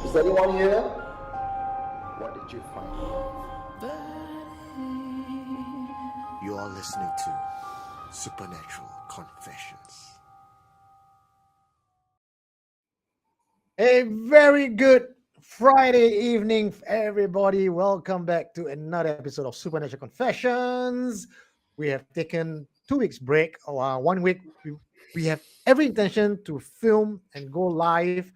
Is anyone here? What did you find? You are listening to Supernatural Confessions. A very good Friday evening, everybody. Welcome back to another episode of Supernatural Confessions. We have taken 2 weeks break. 1 week, we have every intention to film and go live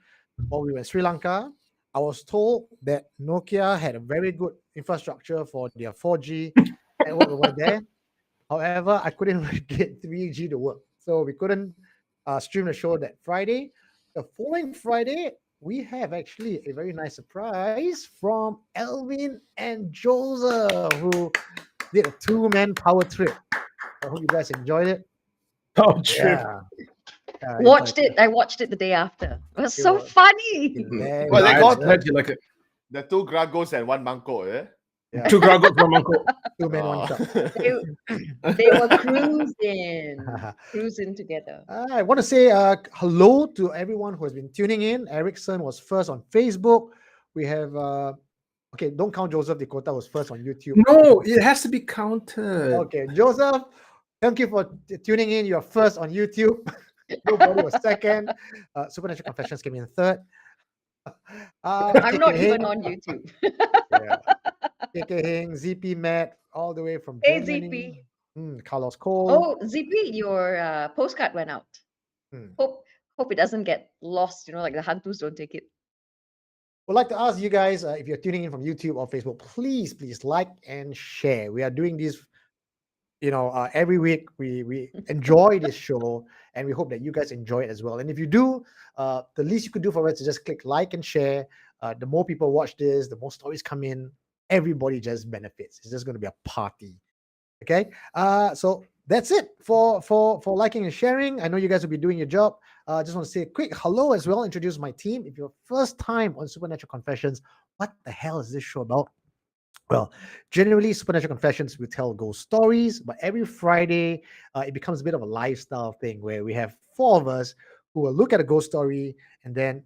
while we were in Sri Lanka. I was told that Nokia had a very good infrastructure for their 4G network over there. However, I couldn't get 3G to work, so we couldn't stream the show that Friday. The following Friday, we have actually a very nice surprise from Elvin and Joseph, who did a 2-man power trip. I hope you guys enjoyed it. Oh, trip. I watched it the day after. It was so funny. Well, they got Glad you like it. the 2 Gragos and 1 Mangkok, eh? Yeah. 2 Gragos from Uncle. 2-man, 1 cup. They were cruising together. I want to say hello to everyone who has been tuning in. Erickson was first on Facebook. We have, okay, don't count Joseph. Dakota was first on YouTube. No, it has to be counted. Okay, Joseph, thank you for tuning in. You're first on YouTube. Nobody was second. Supernatural Confessions came in third. I'm not even on YouTube. Yeah. KK Hing, ZP Matt, all the way from Hey, Germany. Carlos Cole. Oh, ZP, your postcard went out. Hmm. Hope it doesn't get lost. Like the Hantus don't take it. Would like to ask you guys, if you're tuning in from YouTube or Facebook, please like and share. We are doing this, every week. We enjoy this show, and we hope that you guys enjoy it as well. And if you do, the least you could do for us is just click like and share. The more people watch this, the more stories come in. Everybody just benefits. It's just going to be a party. Okay. So that's it for liking and sharing. I know you guys will be doing your job. Just want to say a quick hello as well. Introduce my team. If you're first time on Supernatural Confessions, what the hell is this show about? Well, generally, Supernatural Confessions, we tell ghost stories, but every Friday, it becomes a bit of a lifestyle thing where we have 4 of us who will look at a ghost story and then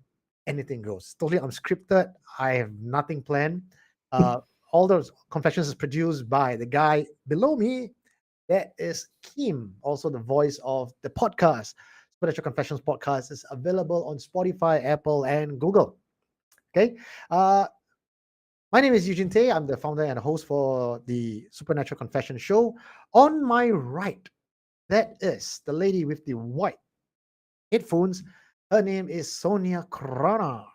anything goes. Totally unscripted. I have nothing planned. All those confessions is produced by the guy below me. That is Kim, also the voice of the podcast. Supernatural Confessions podcast is available on Spotify, Apple, and Google. Okay. My name is Eugene Tay. I'm the founder and host for the Supernatural Confession show. On my right, that is the lady with the white headphones. Her name is Sonia Krona.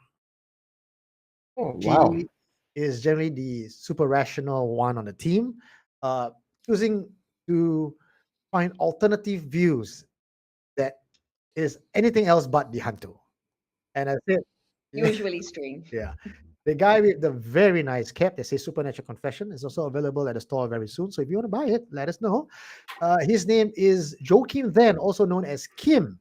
Oh, wow. She is generally the super rational one on the team, choosing to find alternative views that is anything else but the Hantu. And I said, Usually strange. yeah. The guy with the very nice cap that says Supernatural Confession is also available at the store very soon. So if you want to buy it, let us know. His name is Joakim Van, also known as Kim.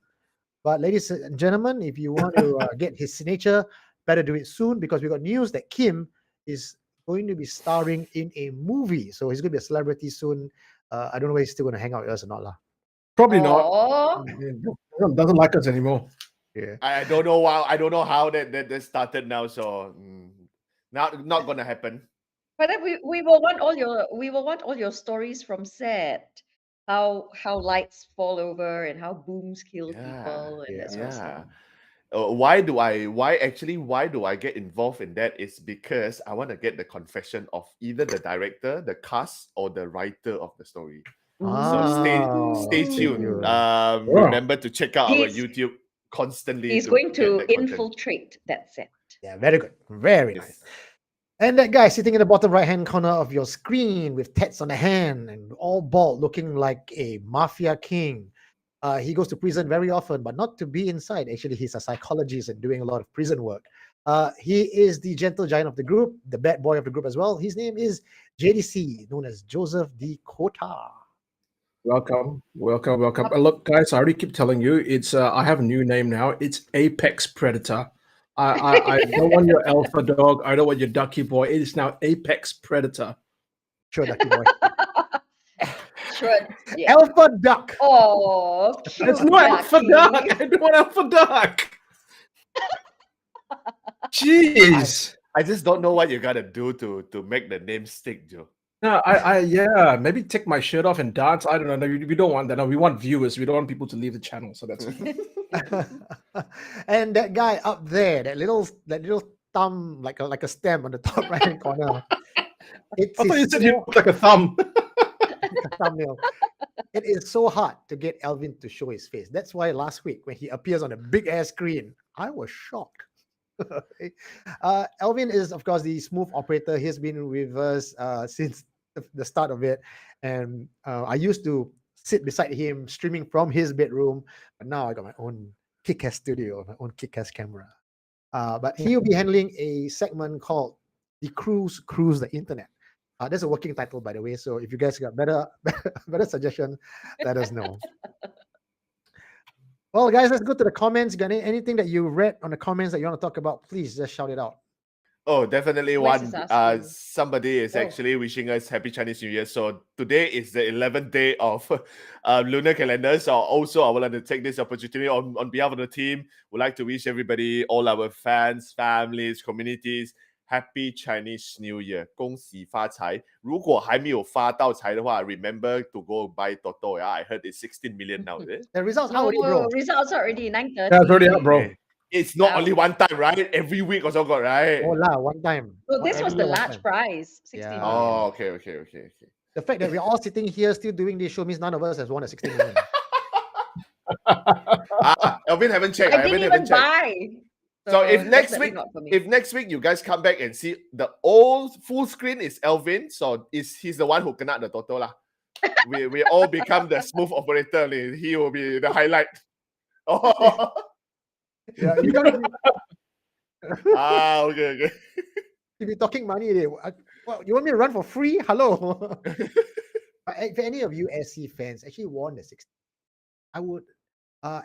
But ladies and gentlemen, if you want to get his signature, better do it soon, because we got news that Kim is going to be starring in a movie. So he's going to be a celebrity soon. I don't know whether he's still going to hang out with us or not. Probably not. Aw. Doesn't like us anymore. Yeah. I don't know how that started now, so not gonna happen. But then we will want all your stories from set. How lights fall over and how booms kill people and that sort of stuff. Why do I get involved in that is because I want to get the confession of either the director, the cast, or the writer of the story. So stay tuned. Remember to check out our YouTube constantly. He's going get to that content. infiltrate that set. Yeah, very good. Very nice. And that guy sitting in the bottom right-hand corner of your screen with tats on the hand and all bald, looking like a mafia king. He goes to prison very often, but not to be inside. Actually, he's a psychologist and doing a lot of prison work. He is the gentle giant of the group, the bad boy of the group as well. His name is JDC, known as Joseph Dakota. Welcome. Look, guys, I already keep telling you, it's I have a new name now. It's Apex Predator. I don't want your alpha dog. I don't want your ducky boy. It is now Apex Predator. Sure, ducky boy. Sure. Yeah. Alpha duck. Oh, It's not alpha duck. I don't want alpha duck. Jeez. I just don't know what you gotta do to make the name stick, Joe. No, maybe take my shirt off and dance. I don't know. No, we don't want that. No, we want viewers. We don't want people to leave the channel. So that's And that guy up there, that little thumb, like a stem on the top right hand corner. It's I thought you his said you small- look like a thumb. thumbnail. It is so hard to get Alvin to show his face. That's why last week when he appears on a big ass screen, I was shocked. Alvin is, of course, the smooth operator. He's been with us since the start of it, and I used to sit beside him streaming from his bedroom, but now I got my own kick-ass studio, my own kick-ass camera. But he'll be handling a segment called "The Cruise the Internet." That's a working title, by the way. So if you guys got better suggestion, let us know. Well, guys, let's go to the comments. Got anything that you read on the comments that you want to talk about? Please just shout it out. Oh, definitely Wes one. is asking. Somebody is Oh. actually wishing us Happy Chinese New Year. So today is the 11th day of lunar calendar. So also I would like to take this opportunity on behalf of the team. Would like to wish everybody, all our fans, families, communities, Happy Chinese New Year. 恭喜发财。如果还没有发到财的话 remember to go buy Toto. Yeah, I heard it's 16 million now. Is it? The results out No, already, bro. results already 9:30. Yeah, it's already out, bro. Okay. It's not Wow. only one time, right? Every week also got, right? Oh lah, one time. So Not this was every the year, one large time. prize, 16 Yeah. million. Oh, okay. The fact that we're all sitting here still doing this show means none of us has won a 16 million. Alvin haven't checked. I didn't even buy. So if next definitely week, not for me. if next week you guys come back and see the old full screen is Alvin, so he's the one who cannot the Toto lah. We all become the smooth operator. He will be the highlight. Oh. Yeah, you gotta Okay. be talking money. Well, you want me to run for free? Hello. But if any of you SC fans actually won the 16, I would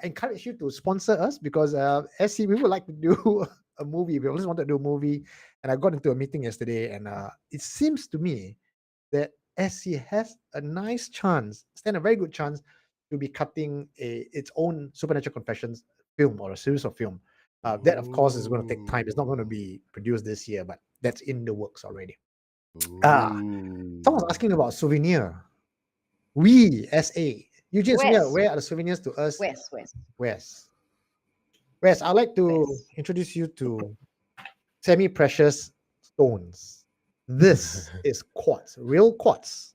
encourage you to sponsor us because SC, we would like to do a movie. We always wanted to do a movie, and I got into a meeting yesterday, and it seems to me that SC has a nice chance, stand a very good chance to be cutting its own Supernatural Confessions film or a series of film. That, of course, is going to take time. It's not going to be produced this year, but that's in the works already. Someone's asking about souvenir. We, SA. Eugene, Wes. where are the souvenirs to us? West. Wes, I'd like to Wes. introduce you to semi-precious stones. This is quartz, real quartz.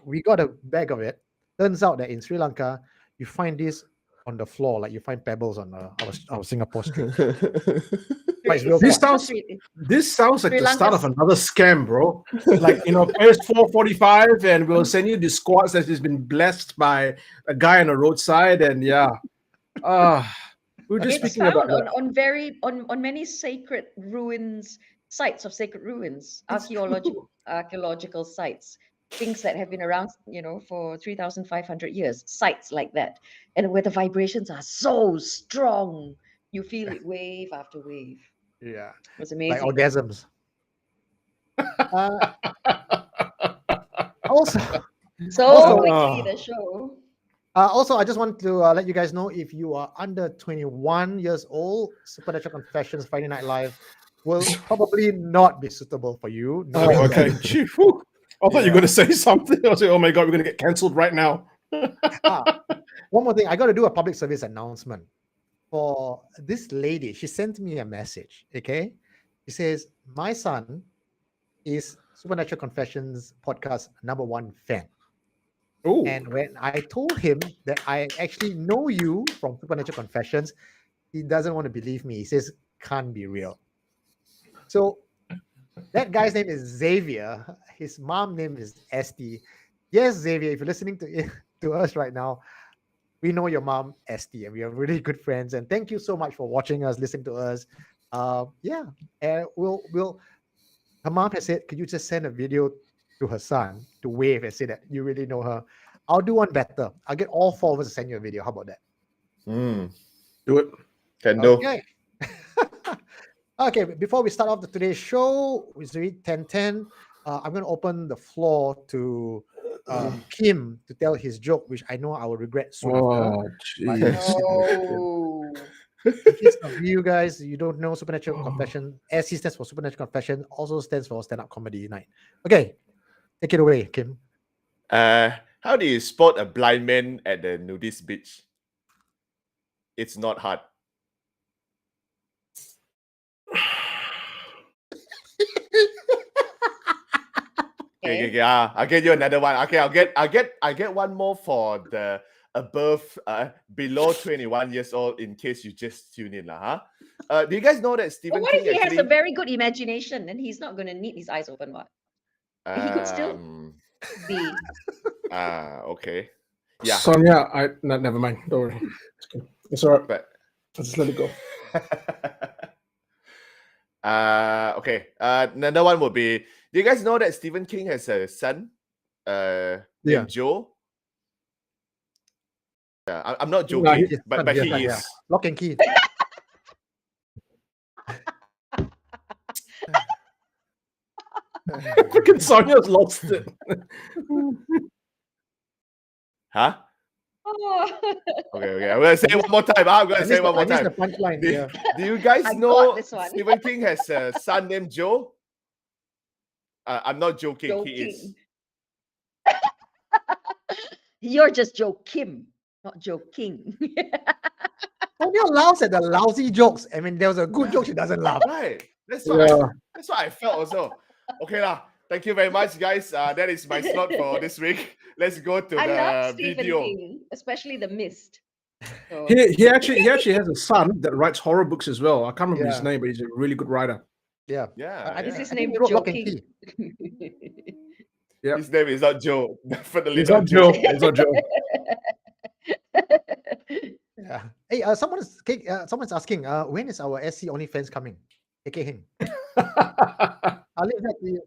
We got a bag of it. Turns out that in Sri Lanka, you find this on the floor, like you find pebbles on our Singapore street. But it's real This quartz. sounds like Sri the start of Lanka's- another scam, bro. Like, past 4:45, and we'll send you the squats that has been blessed by a guy on the roadside, and yeah. We were just It's speaking about found that. on many sacred ruins, sites of sacred ruins, archaeological sites, things that have been around, for 3,500 years, sites like that, and where the vibrations are so strong, you feel it wave after wave. Yeah, It was like amazing. orgasms. Also, So Also- quickly, the show. I just want to let you guys know, if you are under 21 years old, Supernatural Confessions Friday Night Live will probably not be suitable for you. Oh, okay. Gee, whew. I thought you were going to say something. I was like, oh my God, we're going to get cancelled right now. One more thing, I got to do a public service announcement for this lady. She sent me a message. Okay, she says my son is Supernatural Confessions podcast #1 fan. Oh, And when I told him that I actually know you from Supernatural Confessions, he doesn't want to believe me. He says, can't be real. So that guy's name is Xavier. His mom name is Esty. Yes, Xavier, if you're listening to us right now, we know your mom, Esty, and we are really good friends. And thank you so much for watching us, listening to us. And we'll. Her mom has said, could you just send a video to her son to wave and say that you really know her? I'll do one better. I'll get all 4 of us to send you a video. How about that? do it. Can do. Okay. Okay, before we start off today's show, it's 10:10. I'm going to open the floor to Kim to tell his joke, which I know I will regret soon. Oh, jeez. No. In case of you guys, you don't know Supernatural Confession, SC stands for Supernatural Confession, also stands for Stand Up Comedy Night. Okay, take it away, Kim. How do you spot a blind man at the nudist beach? It's not hard. Okay. I'll get you another one. Okay, I get one more for the below 21 years old in case you just tune in, huh? Do you guys know that But Stephen what if King he has a actually? very good imagination and he's not going to need his eyes open? What? He could still be. Okay. Yeah. Sonia, never mind. Don't worry. It's all right. But Just let it go. okay. Another one would be, do you guys know that Stephen King has a son named Joe? Yeah, I'm not joking, but he is. Lock and key. Freaking Sonia's lost it. Huh? Oh. Okay. I'm gonna say it one more time. I'm gonna say it one more time. The punchline. Do you guys I know got this one. Stephen King has a son named Joe? I'm not joking. Joe He is. King. You're just Joe Kim, not Joe King. Sonia laughs at the lousy jokes. I mean, there was a good joke, she doesn't laugh. Right. That's what I felt also. Okay lah. Thank you very much, guys. That is my slot for this week. Let's go to I the love Stephen video. King, especially The Mist. So, He actually has a son that writes horror books as well. I can't remember his Yeah. name, but he's a really good writer. Yeah. Yeah. is I his think name he wrote Joe Lock and King? Key. Yep. His name is not Joe. Definitely It's not Joe. It's not Joe. Yeah. Hey, someone's asking, when is our SC OnlyFans coming? AK Hing. I'll leave that to you.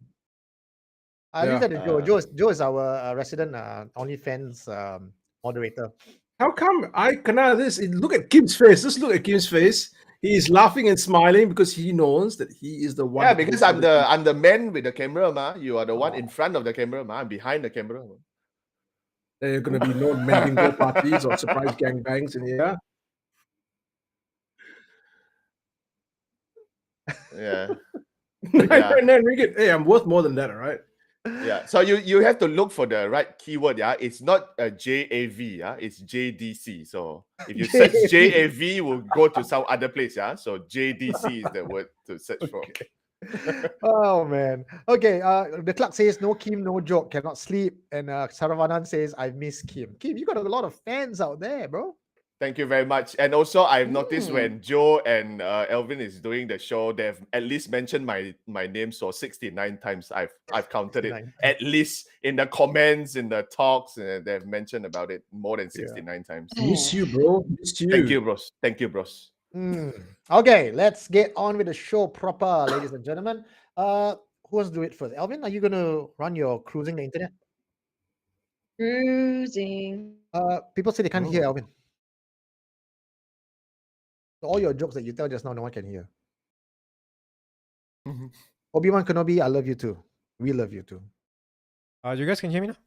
I'll leave that to Joe. Joe is our resident OnlyFans moderator. How come I cannot this? Look at Kim's face. Just look at Kim's face. He is laughing and smiling because he knows that he is the one. Yeah, because I'm the man with the camera, ma. You are the one in front of the camera, ma. I'm behind the camera. Ma. There are going to be no men bingo parties or surprise gangbangs in here. Yeah. 999 ringgit. Hey, I'm worth more than that, all right? Yeah. So you have to look for the right keyword, yeah. It's not a JAV, yeah. It's JDC. So if you search JAV, we'll go to some other place, yeah. So JDC is the word to search for. Oh man. Okay. The clerk says no Kim, no joke, cannot sleep. And Saravanan says I miss Kim. Kim, you got a lot of fans out there, bro. Thank you very much. And also, I've noticed when Joe and Elvin is doing the show, they've at least mentioned my name so 69 times. I've counted it. At least in the comments, in the talks, they've mentioned about it more than 69 times. Miss you, bro. Miss you. Thank you, bros. Thank you, bros. Okay, let's get on with the show proper, ladies and gentlemen. Who wants to do it first? Elvin, are you going to run your cruising the internet? Cruising. People say they can't hear Elvin. So all your jokes that you tell just now, no one can hear. Obi-Wan Kenobi, I love you too. We love you too. You guys can hear me now?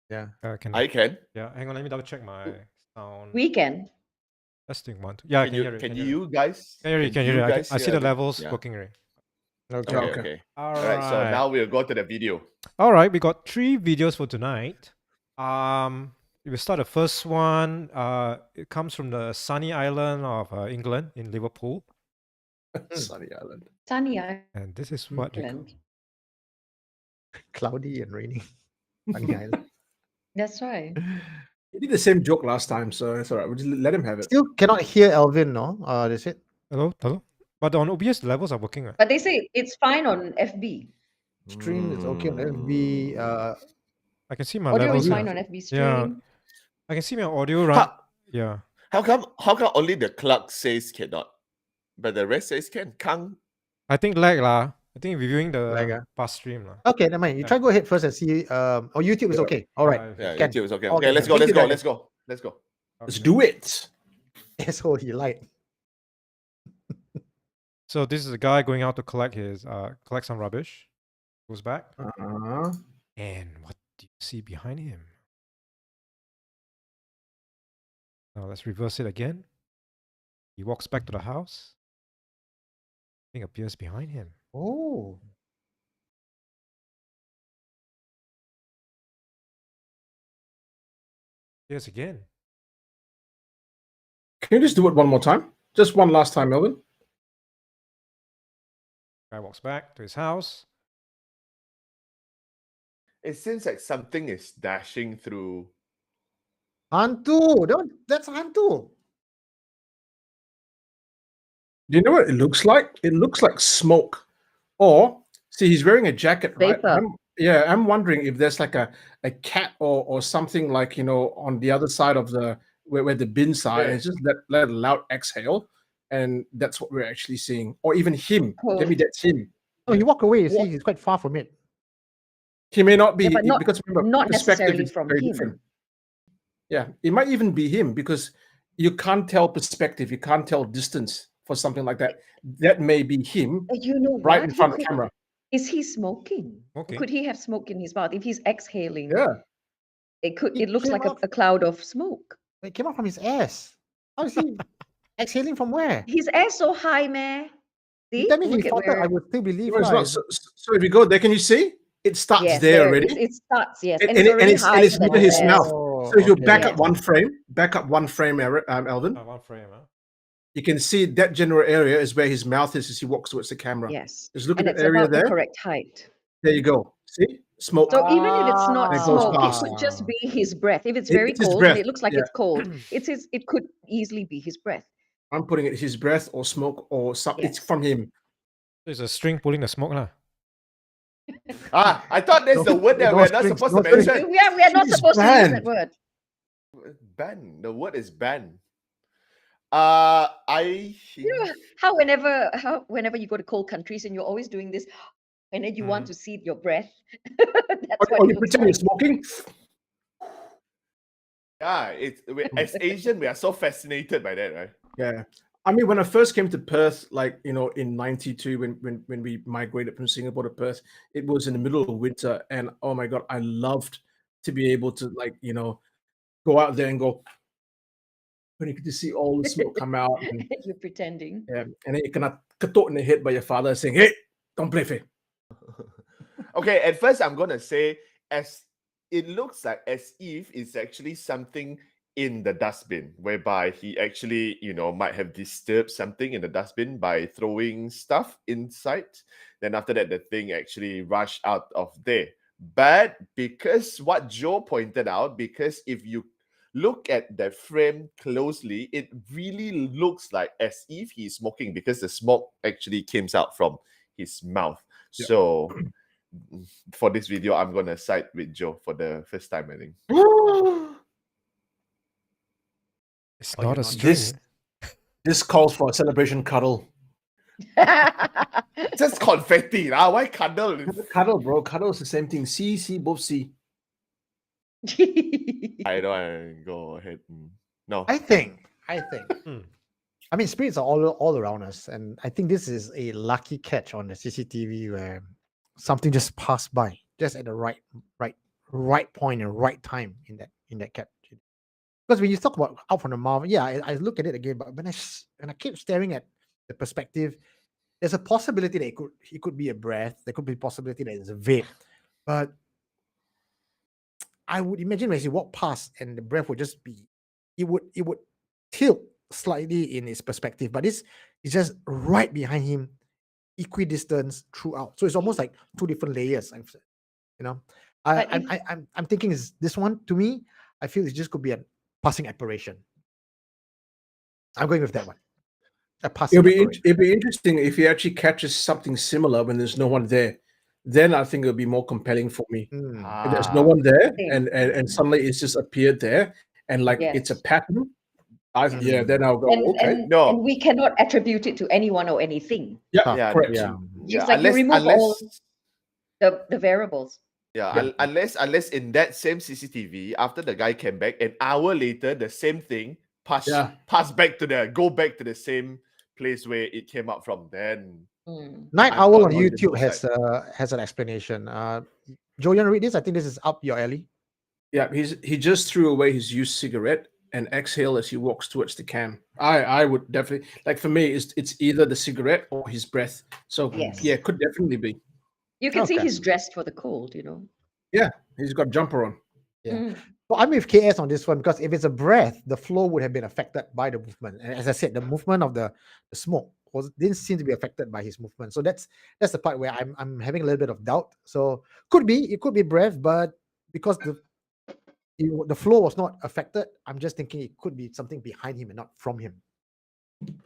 Yeah. I can. Yeah, hang on, let me double check my sound. We can. Testing 1, 2. Yeah, I can hear it. Can you guys? Can you hear it? I see the levels working right. Okay. All right. So now we'll go to the video. All right, we got 3 videos for tonight. We'll start the first one. It comes from the sunny island of England in Liverpool. Sunny island. Sunny Island. And this is what Cloudy and rainy. Sunny island. That's right. He did the same joke last time, so it's all right. We'll just let him have it. Still cannot hear Elvin, no? They said. Hello. But on OBS, the levels are working, right? But they say it's fine on FB. Stream is okay on FB. I can see my audio levels. is fine on FB stream. Yeah. I can see my audio, right? Yeah. How come only the clerk says cannot, but the rest says can? Can't. I think lag lah. I think reviewing the past stream lah. Okay, never mind. You try go ahead first and see. YouTube is okay. All right. Yeah, Can. YouTube is okay. Okay, Okay, let's go. Let's go. Let's do it. That's all he liked. So this is a guy going out to collect some rubbish. Goes back. And what do you see behind him? Now let's reverse it again. He walks back to the house. Thing appears behind him. Oh. Appears again. Can you just do it one more time? Just one last time, Melvin. Guy walks back to his house. It seems like something is dashing through. Hantu. That's Hantu. Do you know what it looks like? It looks like smoke. Or, see, he's wearing a jacket, right? Vapor. I'm wondering if there's like a cat or something like, on the other side of the where the bins are, and it's just let a loud exhale, and that's what we're actually seeing. Or even him. Oh. Maybe that's him. Oh, he walked away. You see, he's quite far from it. He may not be, Yeah, but because remember, not perspective necessarily is from very him. different. Yeah, it might even be him because you can't tell perspective, you can't tell distance for something like that. That may be him You know right what? in front of the camera. Is he smoking? Okay. Could he have smoke in his mouth? If he's exhaling, Yeah. it looks came like out- a cloud of smoke. It came out from his ass. How is he exhaling from where? His air so high, man. You See? tell me he Look at thought that, I where. would still believe. No, it's lah. not. So if you go there, can you see? It starts Yes, there it already. is. It starts, yes. And And it's already higher it's than near his ass. mouth. Oh, So if you okay. back Yes. up one frame, Alvin, One frame, huh? you can see that general area is where his mouth is as he walks towards the camera. Yes. Just look And at it's the area about the there. correct height. There you go. See? Smoke. So even if it's not It goes smoke, it past. could just be his breath. If it's very It's his cold breath, and it looks like yeah. it's cold, it could easily be his breath. I'm putting it his breath or smoke or something. It's Yes. from him. There's a string pulling the smoke, lah. I thought that's the word that No we're not strings, supposed no to strings. mention. We are not It's supposed to use that banned. word. Ban. The word is ban. I You know how whenever you go to cold countries and you're always doing this, and then you want to see your breath. That's what Or it you looks pretend you're like. smoking. as Asian, we are so fascinated by that, right? Yeah. I mean, when I first came to Perth, like, in 92, when we migrated from Singapore to Perth, it was in the middle of winter. And oh my God, I loved to be able to, like, go out there and go, when you get to see all the smoke come out. And, You're pretending. and then you cannot ketuk in the head by your father saying, hey, don't play fair. Okay, at first I'm gonna say as it looks like as if it's actually something in the dustbin, whereby he actually, might have disturbed something in the dustbin by throwing stuff inside. Then after that, the thing actually rushed out of there. But because what Joe pointed out, because if you look at the frame closely, it really looks like as if he's smoking because the smoke actually came out from his mouth. Yeah. So for this video, I'm gonna side with Joe for the first time, I think. It's Oh, not you're a not string. This calls for a celebration cuddle. Just confetti, lah. Why cuddle? Cuddle, bro. Cuddle is the same thing. See, both see. I don't want to go ahead. No. I think. Hmm. I mean, spirits are all around us, and I think this is a lucky catch on the CCTV where something just passed by, just at the right point and right time in that catch. Because when you talk about out from the mouth, yeah, I look at it again, but when I keep staring at the perspective, there's a possibility that it could be a breath. There could be a possibility that it's a vape, but I would imagine when you walk past and the breath would just be, it would tilt slightly in its perspective, but it's just right behind him, equidistance throughout. So it's almost like two different layers. But I'm thinking is this one to me. I feel it just could be a passing apparition. I'm going with that one. A passing apparition. It'd be interesting if he actually catches something similar when there's no one there. Then I think it'll be more compelling for me. If there's no one there and suddenly it's just appeared there and like it's a Yes. pattern. Then I'll go, okay. No. And we cannot attribute it to anyone or anything. Yeah, correct. Yeah. It's like you remove all the variables. Unless in that same CCTV, after the guy came back, an hour later, the same thing go back to the same place where it came out from. Then Night I'm Owl not on on the YouTube Joe has an explanation. Joe, you want to read this? I think this is up your alley. Yeah, he just threw away his used cigarette and exhale as he walks towards the cam. I would definitely, like, for me, it's either the cigarette or his breath. So Yes. yeah, could definitely be. You can see Okay. he's dressed for the cold, you know. Yeah, he's got jumper on. Yeah. Mm. But I'm with KS on this one because if it's a breath, the flow would have been affected by the movement. And as I said, the movement of the smoke didn't seem to be affected by his movement. So that's the part where I'm having a little bit of doubt. So it could be breath, but because the flow was not affected, I'm just thinking it could be something behind him and not from him.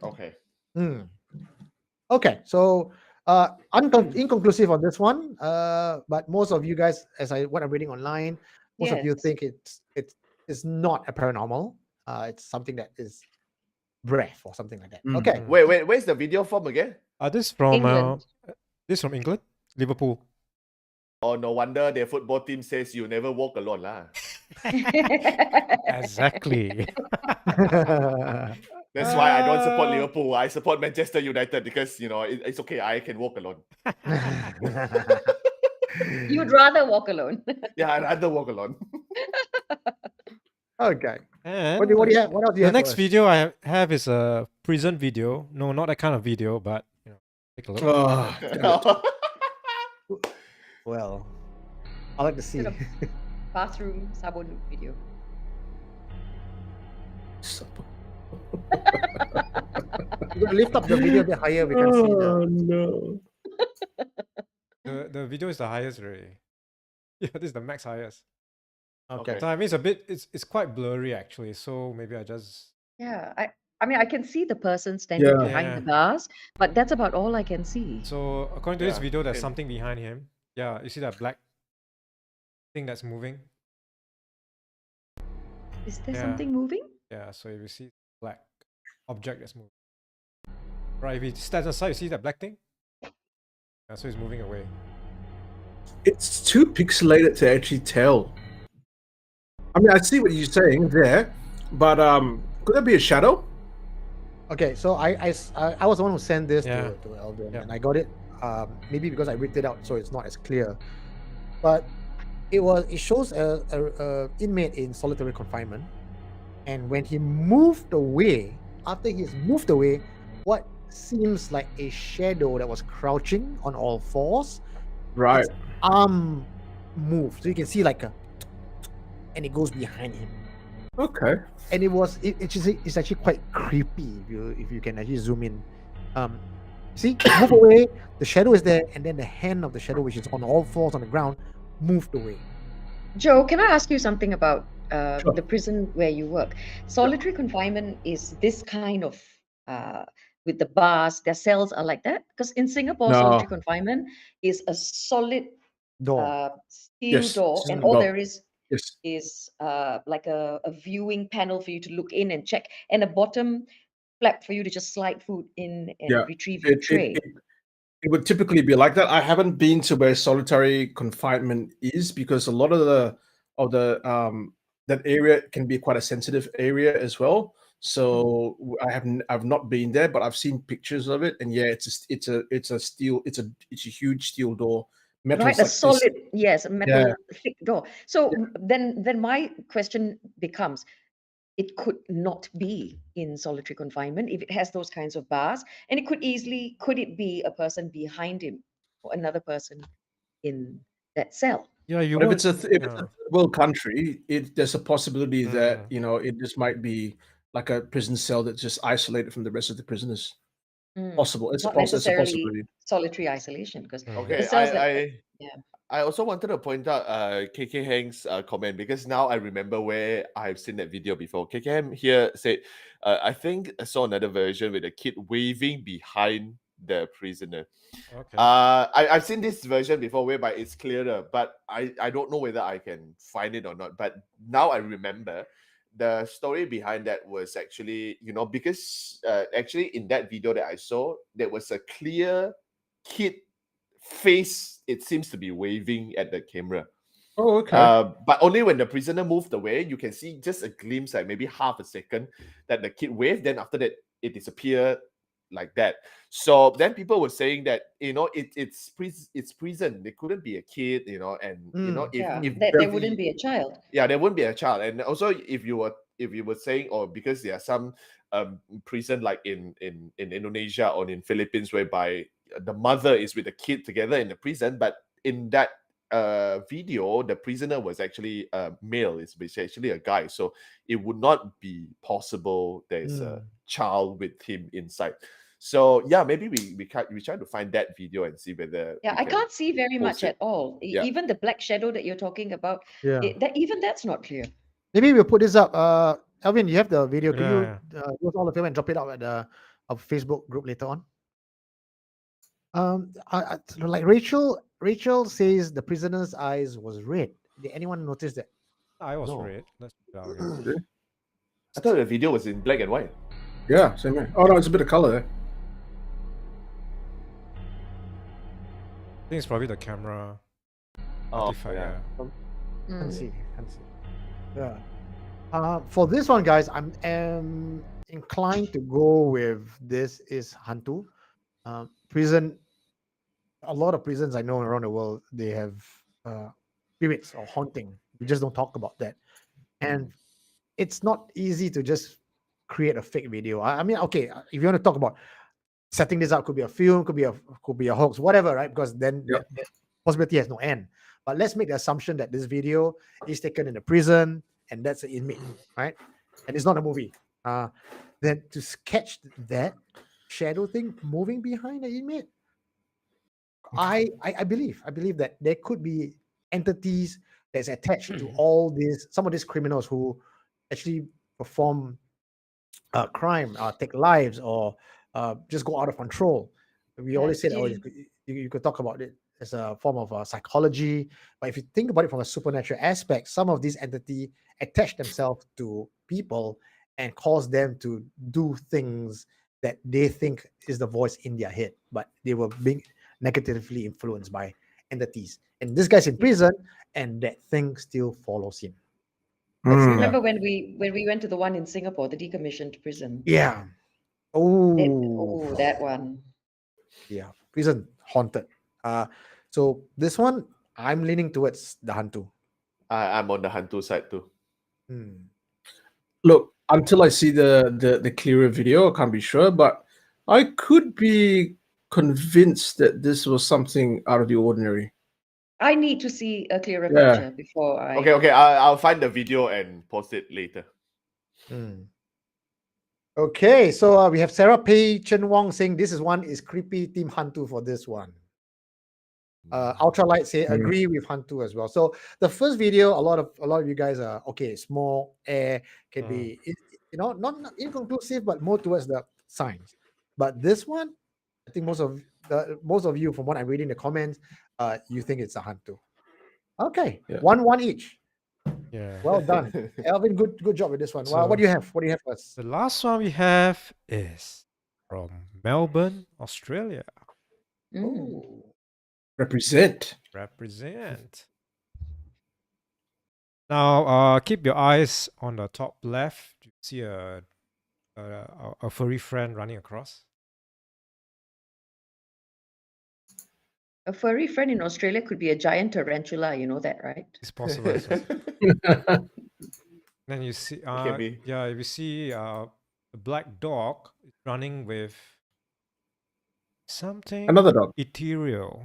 Okay. Hmm. Okay, so inconclusive on this one. But most of you guys, what I'm reading online, most of you Yes. think it's not a paranormal. It's something that is breath or something like that. Mm. Okay. Wait, where's the video from again? This from England. this from England, Liverpool. Oh, no wonder their football team says you never walk alone, lah. Exactly. That's why I don't support Liverpool. I support Manchester United because it's okay. I can walk alone. You'd rather walk alone. Yeah, I'd rather walk alone. Okay. And What do you have? What else do you the have? next for us? video I have is a prison video. No, not that kind of video, but take a look. Oh, damn it. Well, I like to see. Bit of bathroom sabun video. You gotta lift up the video a bit higher. We can see Oh the. no. The video is the highest already. Yeah, this is the max highest. Okay. So I mean, it's quite blurry actually. So maybe I just Yeah, I mean I can see the person standing Yeah. behind the Yeah. bars, but that's about all I can see. So according to this Yeah, video, there's and- something behind him. Yeah, you see that black thing that's moving? Is there Yeah. something moving? Yeah, so if you see black object that's moving. Right, if he stands aside, you see that black thing? Yeah, so he's moving away. It's too pixelated to actually tell. I mean, I see what you're saying there, but could that be a shadow? Okay, so I was the one who sent this Yeah. to Eldrin, Yeah. and I got it. Maybe because I ripped it out, so it's not as clear. But it shows a inmate in solitary confinement, and when he moved away, after he's moved away, what seems like a shadow that was crouching on all fours, Right. arm moved, so you can see and it goes behind him. Okay. And it's actually quite creepy if you can actually zoom in. See, move away, the shadow is there, and then the hand of the shadow, which is on all fours on the ground, moved away. Joe, can I ask you something about Sure. the prison where you work? Solitary confinement is this kind of with the bars, their cells are like that? Because in Singapore, No. solitary confinement is a solid Door. steel Yes, door, steel and all door. there is Yes. like a viewing panel for you to look in and check, and a bottom flap for you to just slide food in and Yeah, retrieve your tray. It would typically be like that. I haven't been to where solitary confinement is because a lot of the that area can be quite a sensitive area as well. So I've not been there, but I've seen pictures of it, and yeah, it's a huge steel door, metal Right, a solid, yes, a metal thick door. So then my question becomes, it could not be in solitary confinement if it has those kinds of bars, and could it be a person behind him or another person in that cell? Yeah, you But if won't. it's a third world country, there's a possibility that Mm. it just might be like a prison cell that's just isolated from the rest of the prisoners. Possible. It's a Not possibility. necessarily solitary isolation, because Okay, the cells that I also wanted to point out KK Hang's comment because now I remember where I've seen that video before. KK Hang here said, I think I saw another version with a kid waving behind the prisoner. Okay. I've seen this version before whereby it's clearer, but I don't know whether I can find it or not. But now I remember the story behind that was actually, because actually in that video that I saw, there was a clear kid face, it seems to be waving at the camera. Oh, okay. But only when the prisoner moved away, you can see just a glimpse, like maybe half a second, that the kid waved. Then after that, it disappeared like that. So then people were saying that it's prison. There couldn't be a kid, and if there wouldn't be a child. yeah, there wouldn't be a child. And also, if you were if you were saying, or because there are some prison like in Indonesia or in Philippines whereby the mother is with the kid together in the prison, but in that video, the prisoner was actually a male. It's actually a guy, so it would not be possible there's a child with him inside. So yeah, maybe we try to find that video and see whether Yeah, we I can can't see very post much it. at all. Yeah. Even the black shadow that you're talking about, Yeah. even that's not clear. Maybe we'll put this up. Alvin, you have the video. Can you Yeah. use all of them and drop it out at the Facebook group later on? Like Rachel says the prisoner's eyes was red. Did anyone notice that? I was No. red. Let's put it out again. I thought the video was in black and white. Yeah, same here. Oh no, it's a bit of color there. I think it's probably the camera. Oh, artifact, yeah. Can't see. Yeah. For this one, guys, I'm inclined to go with this is Hantu. Prison. A lot of prisons I know around the world, they have spirits or haunting. We just don't talk about that, and it's not easy to just create a fake video. I mean, okay, if you want to talk about setting this up, could be a film, could be a hoax, whatever, right? Because then Yep. that possibility has no end. But let's make the assumption that this video is taken in a prison and that's an inmate, right? And it's not a movie. Then to sketch that shadow thing moving behind the inmate, I believe that there could be entities that's attached to all these, some of these criminals who actually perform crime, take lives, or just go out of control. We always say that you could talk about it as a form of psychology, but if you think about it from a supernatural aspect, some of these entities attach themselves to people and cause them to do things that they think is the voice in their head, but they were being negatively influenced by entities. And this guy's in prison, and that thing still follows him. Remember when we went to the one in Singapore, the decommissioned prison? Yeah. Oh, that one. Yeah, prison haunted. So this one, I'm leaning towards the Hantu. I'm on the Hantu side too. Look, until I see the clearer video, I can't be sure, but I could be convinced that this was something out of the ordinary. I need to see a clearer picture before I. Okay. I'll find the video and post it later. Okay, so we have Sarah Pei Chen Wong saying this is creepy Team Hantu for this one. Ultralight say agree with Hantu as well. So the first video, a lot of you guys are okay. Small air can be not inconclusive, but more towards the signs. But this one, I think most of you, from what I'm reading in the comments, you think it's a Hantu. Okay, 1-1 each. Yeah. Well done, Alvin. Good job with this one. So- What do you have? What do you have for us? The last one we have is from Melbourne, Australia. Represent. Now, keep your eyes on the top left. You see a furry friend running across. A furry friend in Australia could be a giant tarantula. You know that, right? It's possible. Then you see, be. if you see a black dog running with something Another dog. ethereal.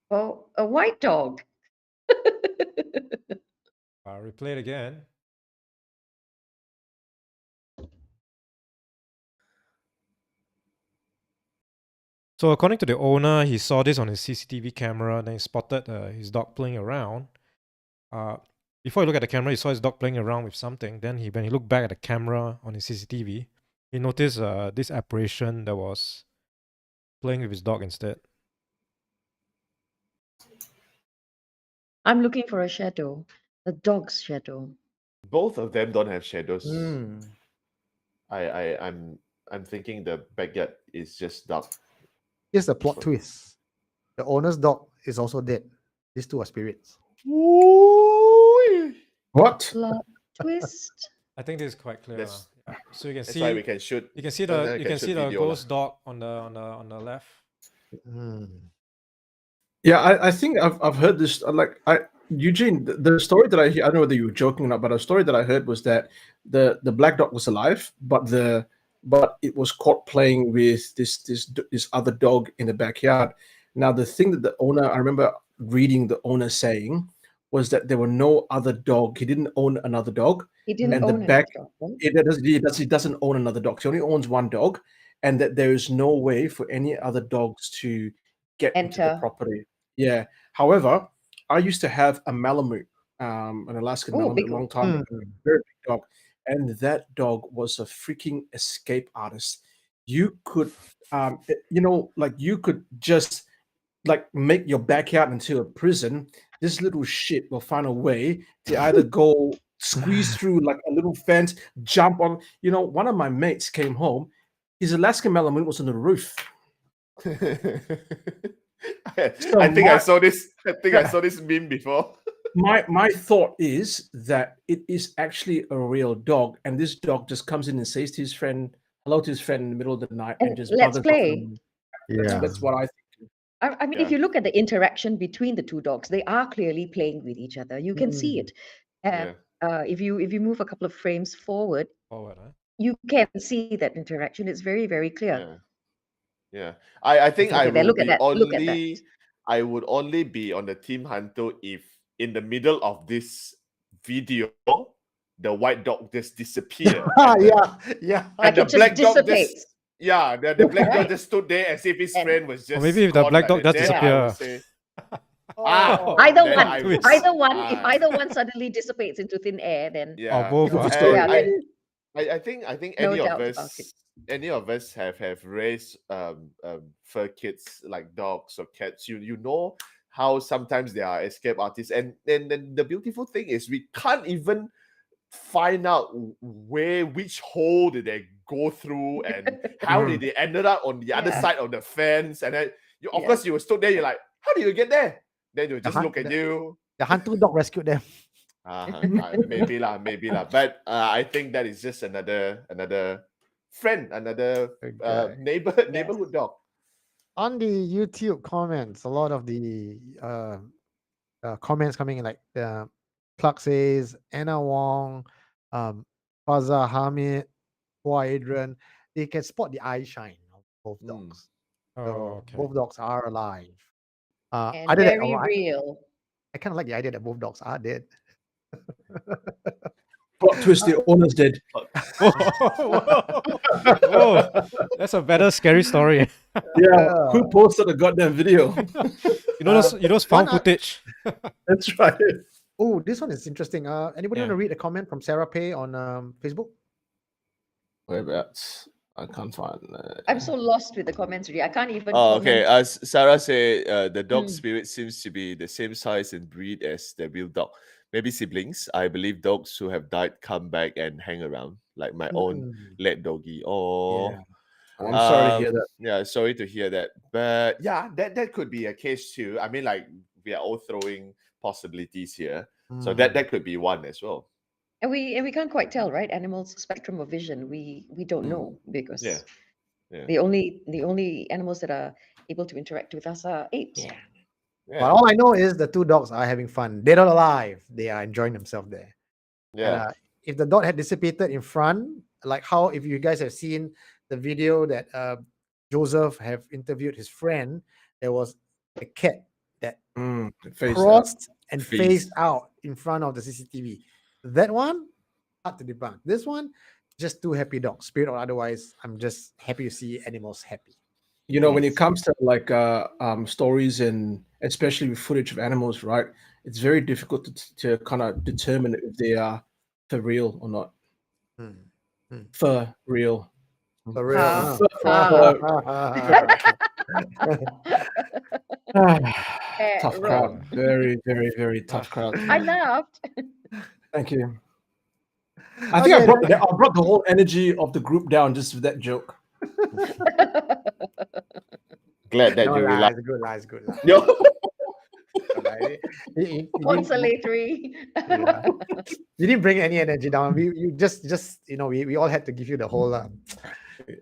Oh, a white dog. Replay it again. So according to the owner, he saw this on his CCTV camera. Then he spotted his dog playing around. Before he looked at the camera, he saw his dog playing around with something. Then when he looked back at the camera on his CCTV, he noticed this apparition that was playing with his dog instead. I'm looking for a shadow, a dog's shadow. Both of them don't have shadows. Hmm. I'm thinking the backyard is just dark. Here's the plot twist. The owner's dog is also dead. These two are spirits. What? Plot twist. I think this is quite clear. That's- Yeah. So you can That's see why we can shoot. you can see then the I you can can see shoot the video lah. ghost dog on the left. Hmm. Yeah, I think I've heard this. Eugene, the story that I hear, I don't know whether you were joking or not, but a story that I heard was that the black dog was alive, but it was caught playing with this other dog in the backyard. Now, the thing that the owner, I remember reading the owner saying, was that there were no other dog. He didn't own another dog. He didn't And own the another back, dog, right? he doesn't own another dog. He only owns one dog, and that there is no way for any other dogs to get into the Enter. property. Yeah. However, I used to have a Malamute, an Alaskan Oh, Malamute, big a long one. time ago, very big dog, and that dog was a freaking escape artist. You could, like you could just like make your backyard into a prison. This little shit will find a way to either go squeeze through like a little fence, jump on. One of my mates came home. His Alaskan Malamute was on the roof. I think I saw this. I think I saw this meme before. My thought is that it is actually a real dog, and this dog just comes in and says to his friend, hello to his friend in the middle of the night, and And just let's buggers off play. and- That's what I think. I mean, if Yeah. you look at the interaction between the two dogs, they are clearly playing with each other. You can see it. Yeah. If you move a couple of frames forward, Forward, huh? you can see that interaction. It's very, very clear. Yeah. Yeah. I think Look I at that, will look at be that, look at that. only I would only be on the team Hantu if in the middle of this video the white dog just disappeared. and the, yeah. and Like the it just black dog dissipates. just the black dog Right. just stood there as if his And- friend was just maybe if the gone black like dog that. does Then I would disappear. say, Ah, Either then one, I would- either one. If Ah. either one suddenly dissipates into thin air, then yeah. both, Good huh? story. Yeah, I, then- I think No any of doubt about us it. have raised fur kids like dogs or cats. You know how sometimes they are escape artists, and then the beautiful thing is we can't even find out which hole did they go through and how did they ended up on the other Yeah. side of the fence, and then of Yeah. course you were stood there. You're like, how do you get there? Then you just hunt- look at the- you. The Hantu dog rescued them. Maybe lah. But I think that is just another friend, another Okay. neighborhood dog. On the YouTube comments, a lot of the comments coming in, like Clark says, Anna Wong, Faza Hamid, Hua Adrian, they can spot the eye shine of both dogs. Oh, So okay. both dogs are alive. and Other than- very I real. kind of like the idea that both dogs are dead. Plot twist: the owner's dead. Whoa, that's a better scary story. Yeah, who posted the goddamn video? You know those found one, footage. That's right. Oh, this one is interesting. Anybody want Yeah. to read a comment from Sarah Pay on Facebook? Whereabouts? I can't find. I'm so lost with the comments already. I can't even. Oh, okay. comment. As Sarah said, the dog Mm. spirit seems to be the same size and breed as the real dog. Maybe siblings. I believe dogs who have died come back and hang around, like my own led doggy. Oh, Yeah. I'm sorry to hear that. Yeah, sorry to hear that. But yeah, that could be a case too. I mean, like we are all throwing possibilities here, so Mm. that could be one as well. And we can't quite tell, right? Animals' spectrum of vision. We don't know because Yeah. Yeah. the only animals that are able to interact with us are apes. Yeah. Yeah. But all I know is the two dogs are having fun. They're not alive. They are enjoying themselves there. And, Yeah. if the dog had dissipated in front, like how if you guys have seen the video that Joseph have interviewed his friend, there was a cat that Face crossed and Faced. faced out in front of the CCTV. That one, hard to debunk. This one, just two happy dogs, spirit or otherwise. I'm just happy to see animals happy. You know, when Yes. it comes to like stories and especially with footage of animals, right? It's very difficult to kind of determine if they are for real or not. For real. For real. Ah. Tough crowd. Very, very, very tough crowd. I laughed. Thank you. I think I brought the whole energy of the group down just with that joke. Glad that No you lies, realized. good lies, good lies. Yo. You didn't- Consolatory. yeah. You didn't bring any energy down. We just we all had to give you the whole.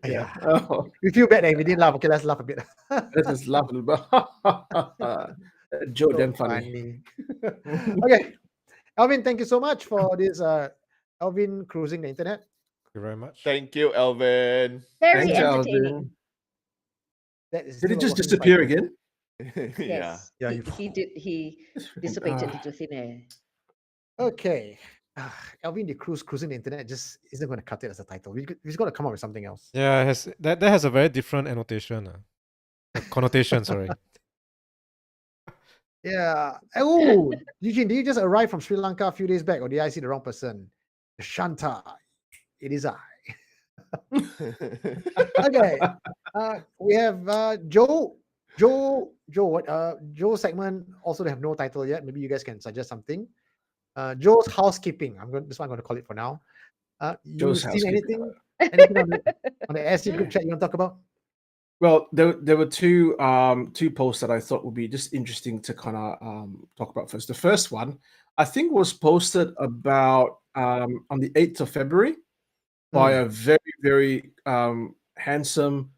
Yeah, Oh, we feel bad that we didn't laugh. Okay, let's laugh a bit. let's just laugh a little bit. Joe, So damn funny. Okay, Alvin, thank you so much for this. Alvin cruising the internet. Thank you very much. Thank you, Elvin. Very Thanks, entertaining. Alvin. That is Did it still just working disappear title. again? Yeah. Yes. Yeah, He dissipated Ah. into thin air. Okay. Alvin the cruising the internet just isn't going to cut it as a title. We've got to come up with something else. Yeah, it has that has a very different annotation. Connotation, sorry. Yeah. Oh, Eugene, did you just arrive from Sri Lanka a few days back, or did I see the wrong person? Shanta. It is I. Okay. We have Joe. What? Joe's segment also they have no title yet. Maybe you guys can suggest something. Joe's housekeeping. This one I'm going to call it for now. You Joe's seen housekeeping. anything on the SC group chat you want to talk about? Well, there were two posts that I thought would be just interesting to kind of talk about first. The first one, I think, was posted about on the 8th of February by a very, very handsome,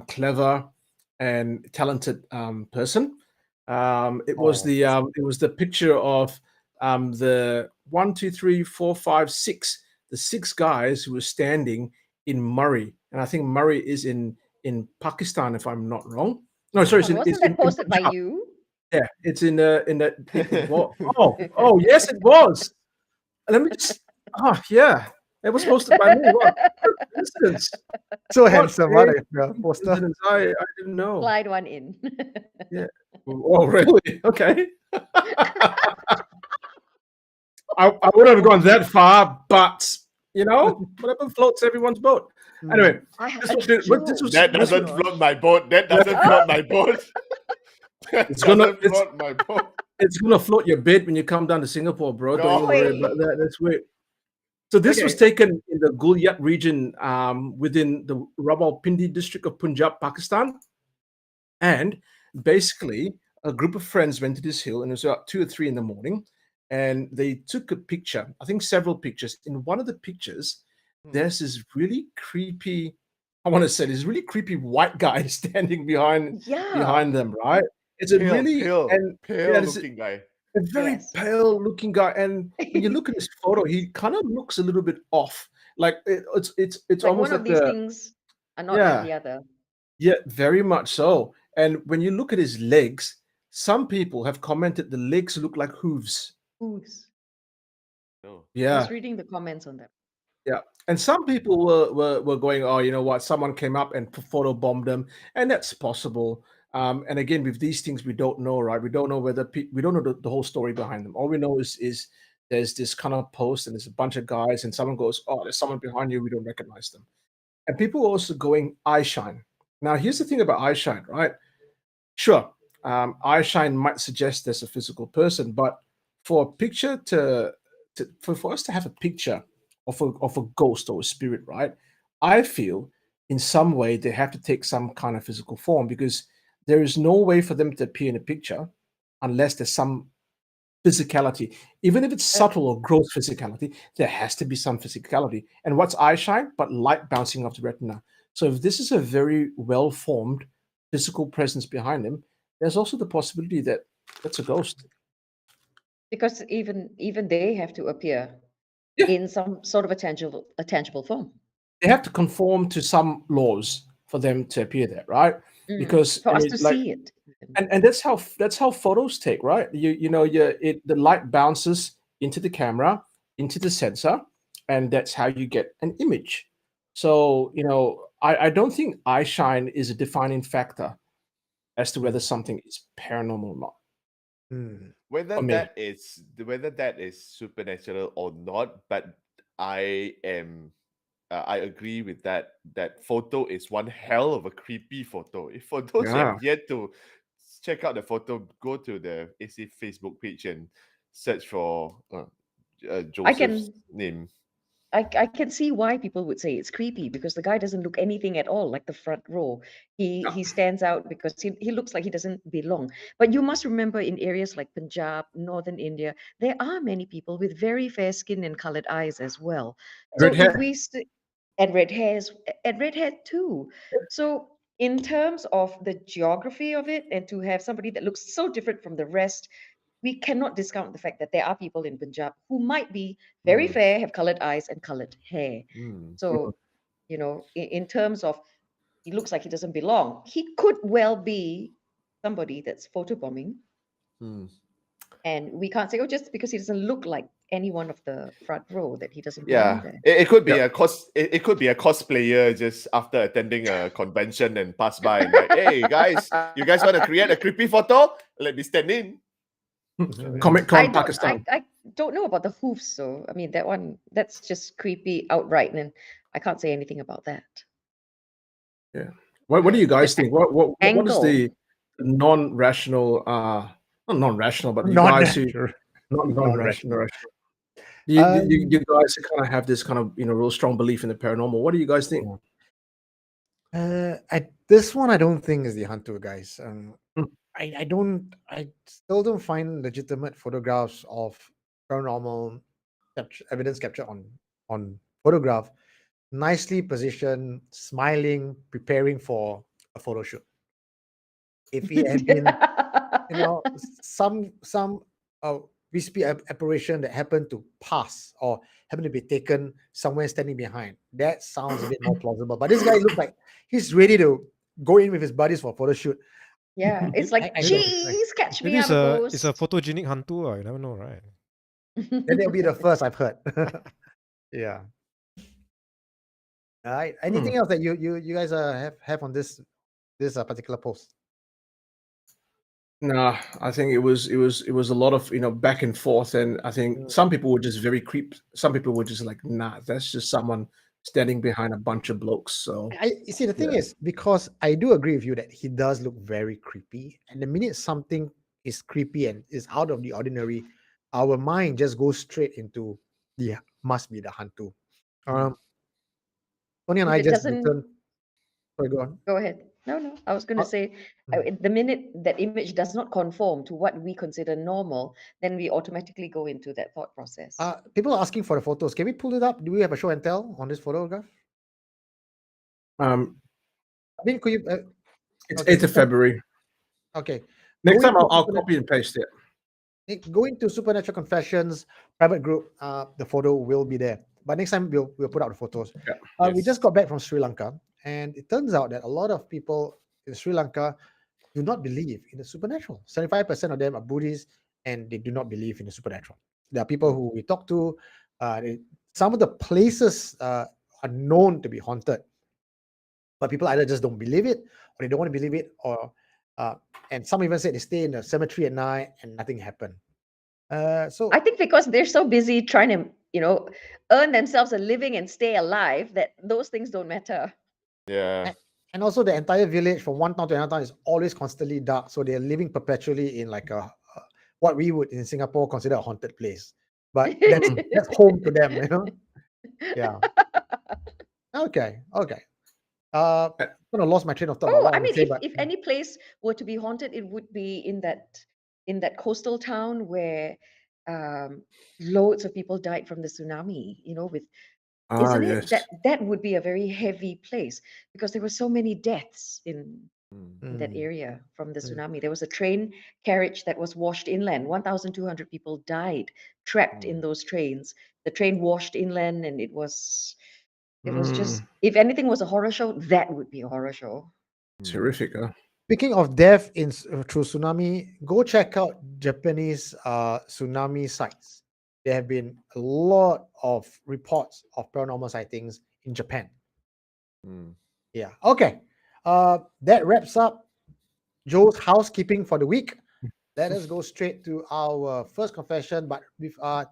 clever, and talented person. It was the picture of the 1, 2, 3, 4, 5, 6, the 6 guys who were standing in Murray, and I think Murray is in Pakistan, if I'm not wrong. No, sorry, Wasn't it's that in posted by Punjab. you? Yeah, it's in the. Oh, yes, it was. Let me just. Oh, yeah, it was posted by me. What coincidence? So What handsome, a what a poster. coincidence. I didn't know. Slide one in. Yeah. Oh, really? Okay. I wouldn't have gone that far, but whatever floats everyone's boat. Anyway, That doesn't float my boat. That doesn't float my boat. It's gonna float my boat. It's gonna float your bed when you come down to Singapore, bro. Don't you worry about that. That's weird. So this was taken in the Guljat region within the Rawalpindi district of Punjab, Pakistan. And basically, a group of friends went to this hill, and it was about 2 or 3 in the morning, and they took a picture. I think several pictures. In one of the pictures, there's this really creepy. I want to say this really creepy white guy standing behind them. Right? It's a pale looking guy. A very pale looking guy, and when you look at his photo, he kind of looks a little bit off. Like it's like almost one of like these things are not like the other. Yeah, very much so. And when you look at his legs, some people have commented the legs look like hooves. Hooves. No. Yeah. I was reading the comments on that. Yeah. And some people were going, oh, you know what? Someone came up and photo bombed them, and that's possible. And again, with these things, we don't know, right? We don't know whether we don't know the whole story behind them. All we know is there's this kind of post, and there's a bunch of guys, and someone goes, oh, there's someone behind you. We don't recognize them. And people are also going eye shine. Now, here's the thing about eye shine, right? Sure, eye shine might suggest there's a physical person, but for a picture for us to have a picture of a ghost or a spirit, right? I feel in some way they have to take some kind of physical form, because there is no way for them to appear in a picture unless there's some physicality. Even if it's subtle or gross physicality, there has to be some physicality. And what's eye shine but light bouncing off the retina? So if this is a very well-formed physical presence behind him, there's also the possibility that that's a ghost. Because even they have to appear in some sort of a tangible form. They have to conform to some laws for them to appear there, right? Because for us to see it. And that's how photos take, right? The light bounces into the camera, into the sensor, and that's how you get an image. So I don't think eye shine is a defining factor as to whether something is paranormal or not. Whether that is supernatural or not, but I agree with that. That photo is one hell of a creepy photo. If for those who have yet to check out the photo, go to the AC Facebook page and search for Joseph's name. I can see why people would say it's creepy, because the guy doesn't look anything at all like the front row. He stands out because he looks like he doesn't belong. But you must remember, in areas like Punjab, northern India, there are many people with very fair skin and colored eyes as well. Red hair. And red hair too. So in terms of the geography of it, and to have somebody that looks so different from the rest, we cannot discount the fact that there are people in Punjab who might be very Mm. fair, have colored eyes and colored hair. Mm. So, in terms of he looks like he doesn't belong, he could well be somebody that's photobombing. Mm. And we can't say, oh, just because he doesn't look like any one of the front row that he doesn't Yeah, belong there. it could be it could be a cosplayer just after attending a convention and pass by and like, hey guys, you guys want to create a creepy photo? Let me stand in. Comic Con Pakistan. I don't know about the hoofs, so I mean that's just creepy outright, and I can't say anything about that. Yeah. What do you guys think? What is Ankle. the non-rational? Not non-rational, but you guys who Non-natural. not Non-rational. non-rational. You guys kind of have this kind of real strong belief in the paranormal. What do you guys think? This one I don't think is the Hantu, guys. Hmm. I still don't find legitimate photographs of paranormal evidence captured on photograph, nicely positioned, smiling, preparing for a photo shoot. If it had been, some wispy apparition that happened to pass or happened to be taken somewhere standing behind, that sounds a bit more plausible. But this guy looks like he's ready to go in with his buddies for a photo shoot. Yeah, it's like, I don't know. cheese, catch me, Maybe I'm a ghost. it's a photogenic hantu. You never know, right? Then it'll be the first I've heard. Yeah. All right. Anything else that you guys have on this particular post? Nah, I think it was a lot of back and forth, and I think some people were just very creeped. Some people were just like, nah, that's just someone standing behind a bunch of blokes. So You see, the thing is, because I do agree with you that he does look very creepy, and the minute something is creepy and is out of the ordinary, our mind just goes straight into must be the Hantu. Tony and If I it just doesn't- returned. Sorry, go on. Go ahead. No, I was going to say, the minute that image does not conform to what we consider normal, then we automatically go into that thought process. People are asking for the photos. Can we pull it up? Do we have a show and tell on this photograph? I mean, could you? it's Okay. 8th of February. Okay. Next Going time to I'll Supernatural- copy and paste it. Going to Supernatural Confessions private group, the photo will be there. But next time we'll put out the photos. Yeah. We just got back from Sri Lanka, and it turns out that a lot of people in Sri Lanka do not believe in the supernatural. 75% of them are Buddhists, and they do not believe in the supernatural. There are people who we talk to. Some of the places are known to be haunted, but people either just don't believe it, or they don't want to believe it, or and some even say they stay in the cemetery at night and nothing happened. So I think because they're so busy trying to, earn themselves a living and stay alive, that those things don't matter. Yeah. and also the entire village from one town to another town is always constantly dark, so they're living perpetually in like a what we would in Singapore consider a haunted place, but that's home to them. Yeah. Okay. I'm gonna lost my train of thought about Oh, what I I would mean, say, but if any place were to be haunted, it would be in that coastal town where loads of people died from the tsunami. Isn't it? Yes. That would be a very heavy place because there were so many deaths in that area from the tsunami. There was a train carriage that was washed inland. 1,200 people died trapped in those trains. The train washed inland, and it was just, if anything was a horror show, that would be a horror show. Terrific, huh? Speaking of death through tsunami, go check out Japanese tsunami sites. There have been a lot of reports of paranormal sightings in Japan. Yeah. Okay. That wraps up Joe's housekeeping for the week. Let us go straight to our first confession. But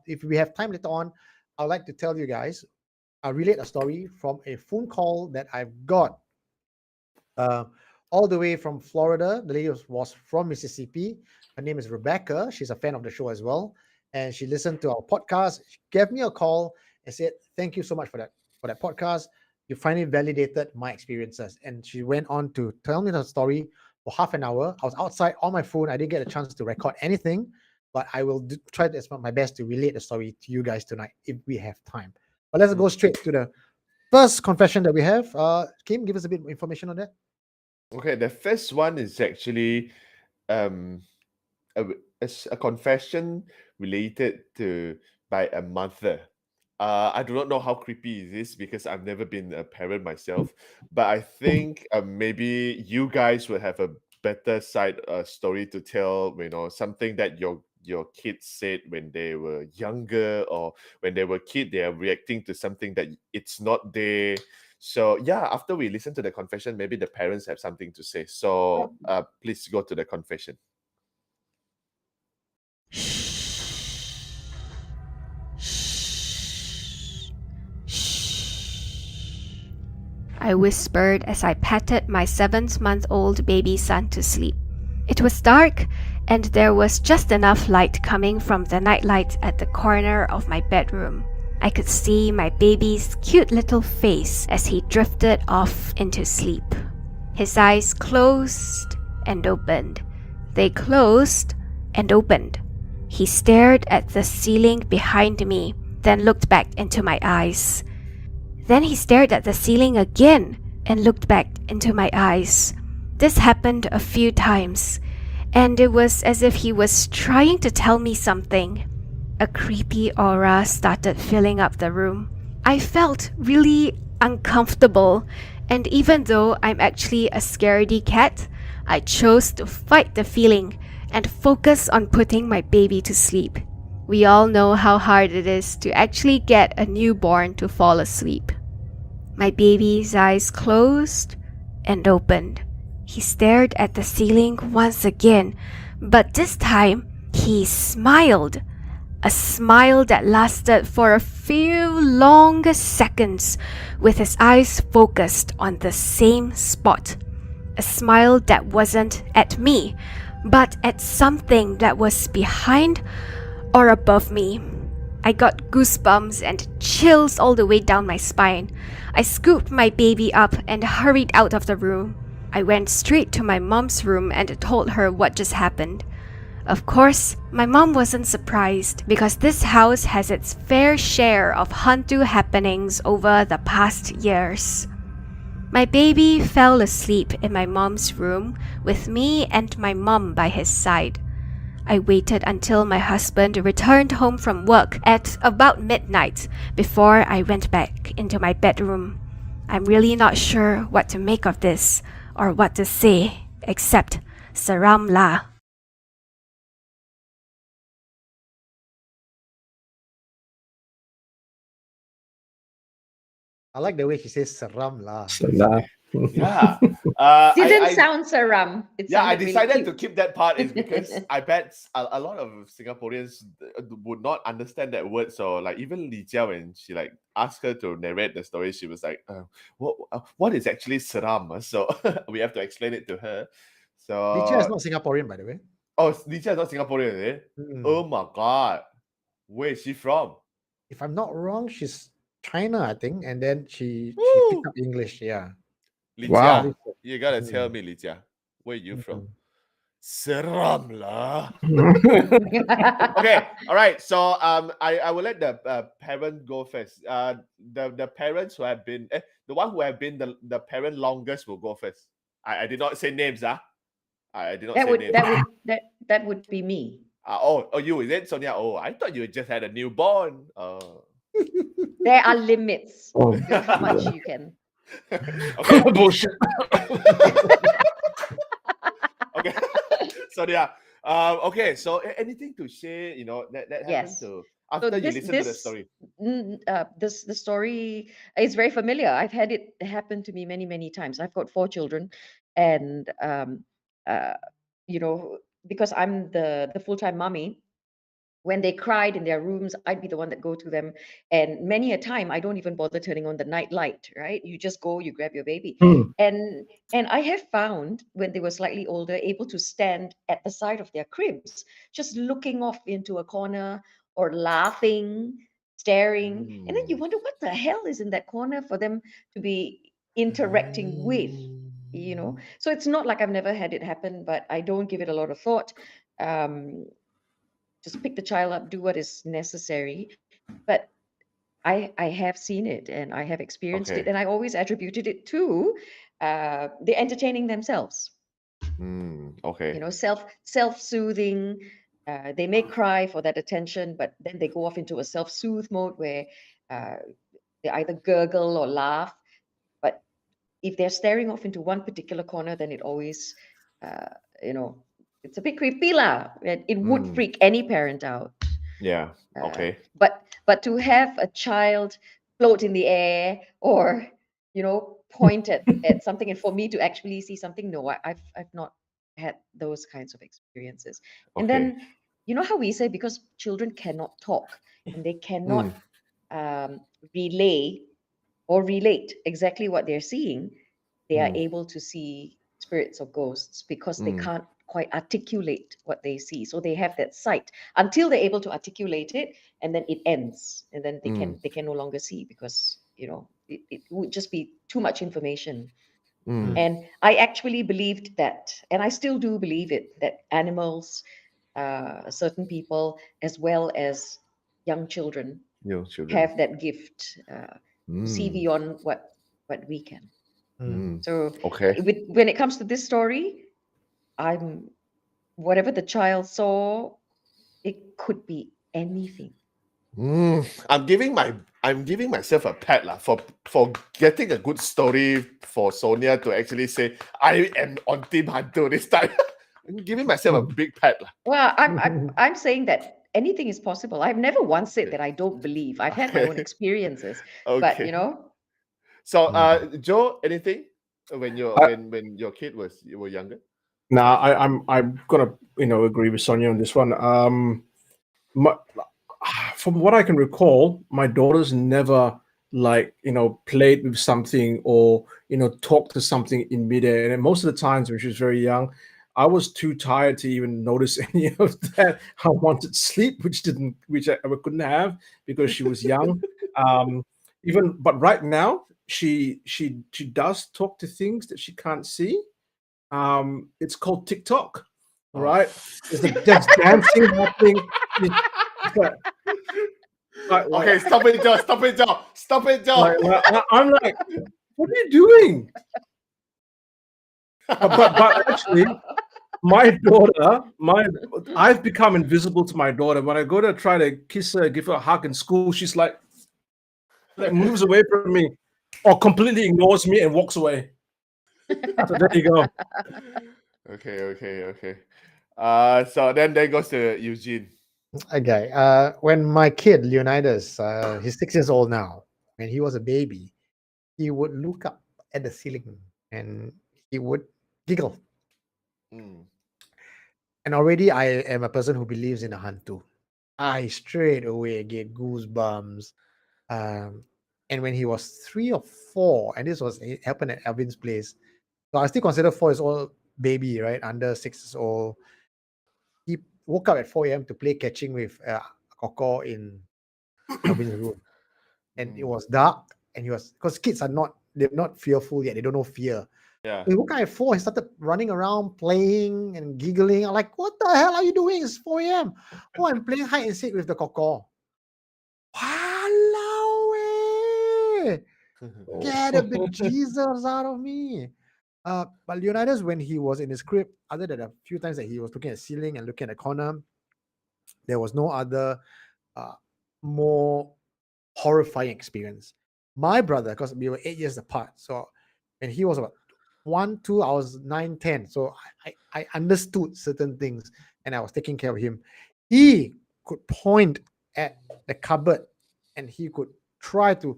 if we have time later on, I'd like to tell you guys, I'll relate a story from a phone call that I've got all the way from Florida. The lady was from Mississippi. Her name is Rebecca. She's a fan of the show as well. And she listened to our podcast. She gave me a call and said, thank you so much for that podcast. You finally validated my experiences. And she went on to tell me the story for half an hour. I was outside on my phone. I didn't get a chance to record anything, but I will try my best to relate the story to you guys tonight if we have time. But let's go straight to the first confession that we have. Kim, give us a bit more information on that. Okay, the first one is actually a confession related to by a mother. I do not know how creepy it is because I've never been a parent myself, but I think maybe you guys will have a better side story to tell. You know, something that your kids said when they were younger, or when they were kid, they are reacting to something that it's not there. So yeah, after we listen to the confession, maybe the parents have something to say. So please go to the confession. I whispered as I patted my 7-month-old baby son to sleep. It was dark, and there was just enough light coming from the nightlight at the corner of my bedroom. I could see my baby's cute little face as he drifted off into sleep. His eyes closed and opened. They closed and opened. He stared at the ceiling behind me, then looked back into my eyes. Then he stared at the ceiling again and looked back into my eyes. This happened a few times, and it was as if he was trying to tell me something. A creepy aura started filling up the room. I felt really uncomfortable, and even though I'm actually a scaredy cat, I chose to fight the feeling and focus on putting my baby to sleep. We all know how hard it is to actually get a newborn to fall asleep. My baby's eyes closed and opened. He stared at the ceiling once again, but this time he smiled. A smile that lasted for a few long seconds, with his eyes focused on the same spot. A smile that wasn't at me, but at something that was behind or above me. I got goosebumps and chills all the way down my spine. I scooped my baby up and hurried out of the room. I went straight to my mom's room and told her what just happened. Of course, my mom wasn't surprised because this house has its fair share of Hantu happenings over the past years. My baby fell asleep in my mom's room with me and my mom by his side. I waited until my husband returned home from work at about midnight before I went back into my bedroom. I'm really not sure what to make of this or what to say, except Saram lah. I like the way she says "seram lah." Yeah. Didn't sound seram. It Yeah, I sounded really decided to cute. keep that part is because I bet a lot of Singaporeans would not understand that word. So like even Li Jia, when she like asked her to narrate the story, she was like, what is actually seram? So we have to explain it to her. Licha is So not Singaporean, by the way. Li Jia is not Singaporean, is it? Mm. Oh my god. Where is she from? If I'm not wrong, she's China, I think, and then she picked Woo! up English. Yeah. Li Wow. Jia, you gotta tell Mm. me, Li Jia, where you from? Mm. Seram lah. Okay, all right. So I will let the parent go first. The parents who have been the one who have been the parent longest will go first. I did not say names, I did not That say would names. that would be me. Oh, you is it, Sonia? Oh, I thought you just had a newborn. There are limits Oh, to how much you can. Okay, bullshit. okay. Sonia. Okay, so anything to share, that happened Yes. to So after you listen to the story. the story is very familiar. I've had it happen to me many times. I've got 4 children, and uh, you know, because I'm the full-time mommy, when they cried in their rooms, I'd be the one that go to them. And many a time, I don't even bother turning on the night light, right? You just go, you grab your baby. Mm. And I have found when they were slightly older, able to stand at the side of their cribs, just looking off into a corner or laughing, staring. And then you wonder what the hell is in that corner for them to be interacting with, So it's not like I've never had it happen, but I don't give it a lot of thought. Um, just pick the child up, do what is necessary. But I have seen it and I have experienced it, Okay. and I always attributed it to the entertaining themselves. Okay. Self-soothing, They may cry for that attention, but then they go off into a self-soothe mode where they either gurgle or laugh. But if they're staring off into one particular corner, then it always, you know, it's a bit creepy lah. It would Mm. freak any parent out. Yeah. Uh, Okay. But to have a child float in the air or point at something, and for me to actually see something, no, I've not had those kinds of experiences. And Okay. then you know how we say, because children cannot talk and they cannot relay or relate exactly what they're seeing, they are able to see spirits or ghosts because they can't quite articulate what they see. So they have that sight until they're able to articulate it, and then it ends, and then they can no longer see because it would just be too much information. And I actually believed that, and I still do believe it, that animals, certain people, as well as young children, Your children. have that gift to see Mm. beyond what we can. Mm. So Okay. when it comes to this story, whatever the child saw, it could be anything. I'm giving myself a pat lah for getting a good story for Sonia to actually say I am on Team Hantu this time. I'm giving myself a big pat lah. Well, I'm saying that anything is possible. I've never once said that I don't believe. I've had my own experiences, but Okay. you know, So, Joe, anything when your kid you were younger? Nah, I'm gonna agree with Sonia on this one. From what I can recall, my daughters never played with something or talked to something in midair. And then most of the times when she was very young, I was too tired to even notice any of that. I wanted sleep, which I couldn't have because she was young. But right now, she does talk to things that she can't see. It's called TikTok, right? There's dancing happening. Okay, stop it, Joe. Stop it, Joe. Stop it, Joe. I'm like, what are you doing? But actually, my daughter, I've become invisible to my daughter. When I go to try to kiss her, give her a hug in school, she's like moves away from me or completely ignores me and walks away. So there you go. Okay. So then there goes to Eugene. Okay. When my kid Leonidas, he's 6 years old now. When he was a baby, he would look up at the ceiling and he would giggle. And already I am a person who believes in a hantu. I straight away get goosebumps. And when he was 3 or 4, and it happened at Alvin's place, so I still consider 4 years old baby, right, under 6 years old. He woke up at 4 a.m. to play catching with Coco in Alvin's room, and it was dark, and because kids they're not fearful yet, they don't know fear. Yeah. He woke up at 4 and started running around, playing and giggling. I'm like, what the hell are you doing? It's 4 a.m. Oh, I'm playing hide and seek with the Coco. Walao, get a bit Jesus out of me. But Leonidas, when he was in his crib, other than a few times that he was looking at the ceiling and looking at the corner, there was no other more horrifying experience. My brother, because we were 8 years apart, so when he was about 1, 2, I was 9, 10. So I understood certain things and I was taking care of him. He could point at the cupboard and he could try to,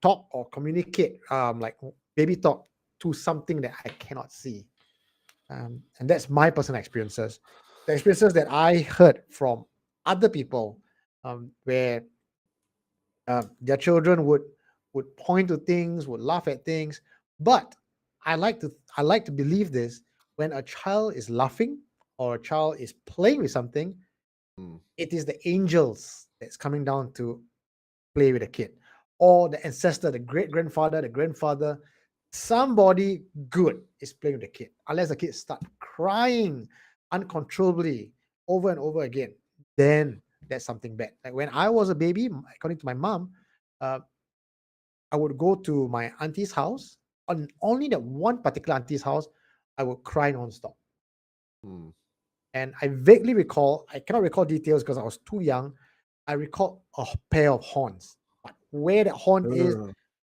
talk or communicate, like baby talk to something that I cannot see. And that's my personal experiences. The experiences that I heard from other people, where their children would point to things, would laugh at things. But I like to believe this: when a child is laughing or a child is playing with something, it is the angels that's coming down to play with a kid, or the ancestor, the great grandfather, the grandfather. Somebody good is playing with the kid, unless the kid start crying uncontrollably over and over again. Then that's something bad. Like when I was a baby, according to my mom, I would go to my auntie's house. On only that one particular auntie's house, I would cry nonstop. And I vaguely recall, I cannot recall details because I was too young. I recall a pair of horns. But where that horn is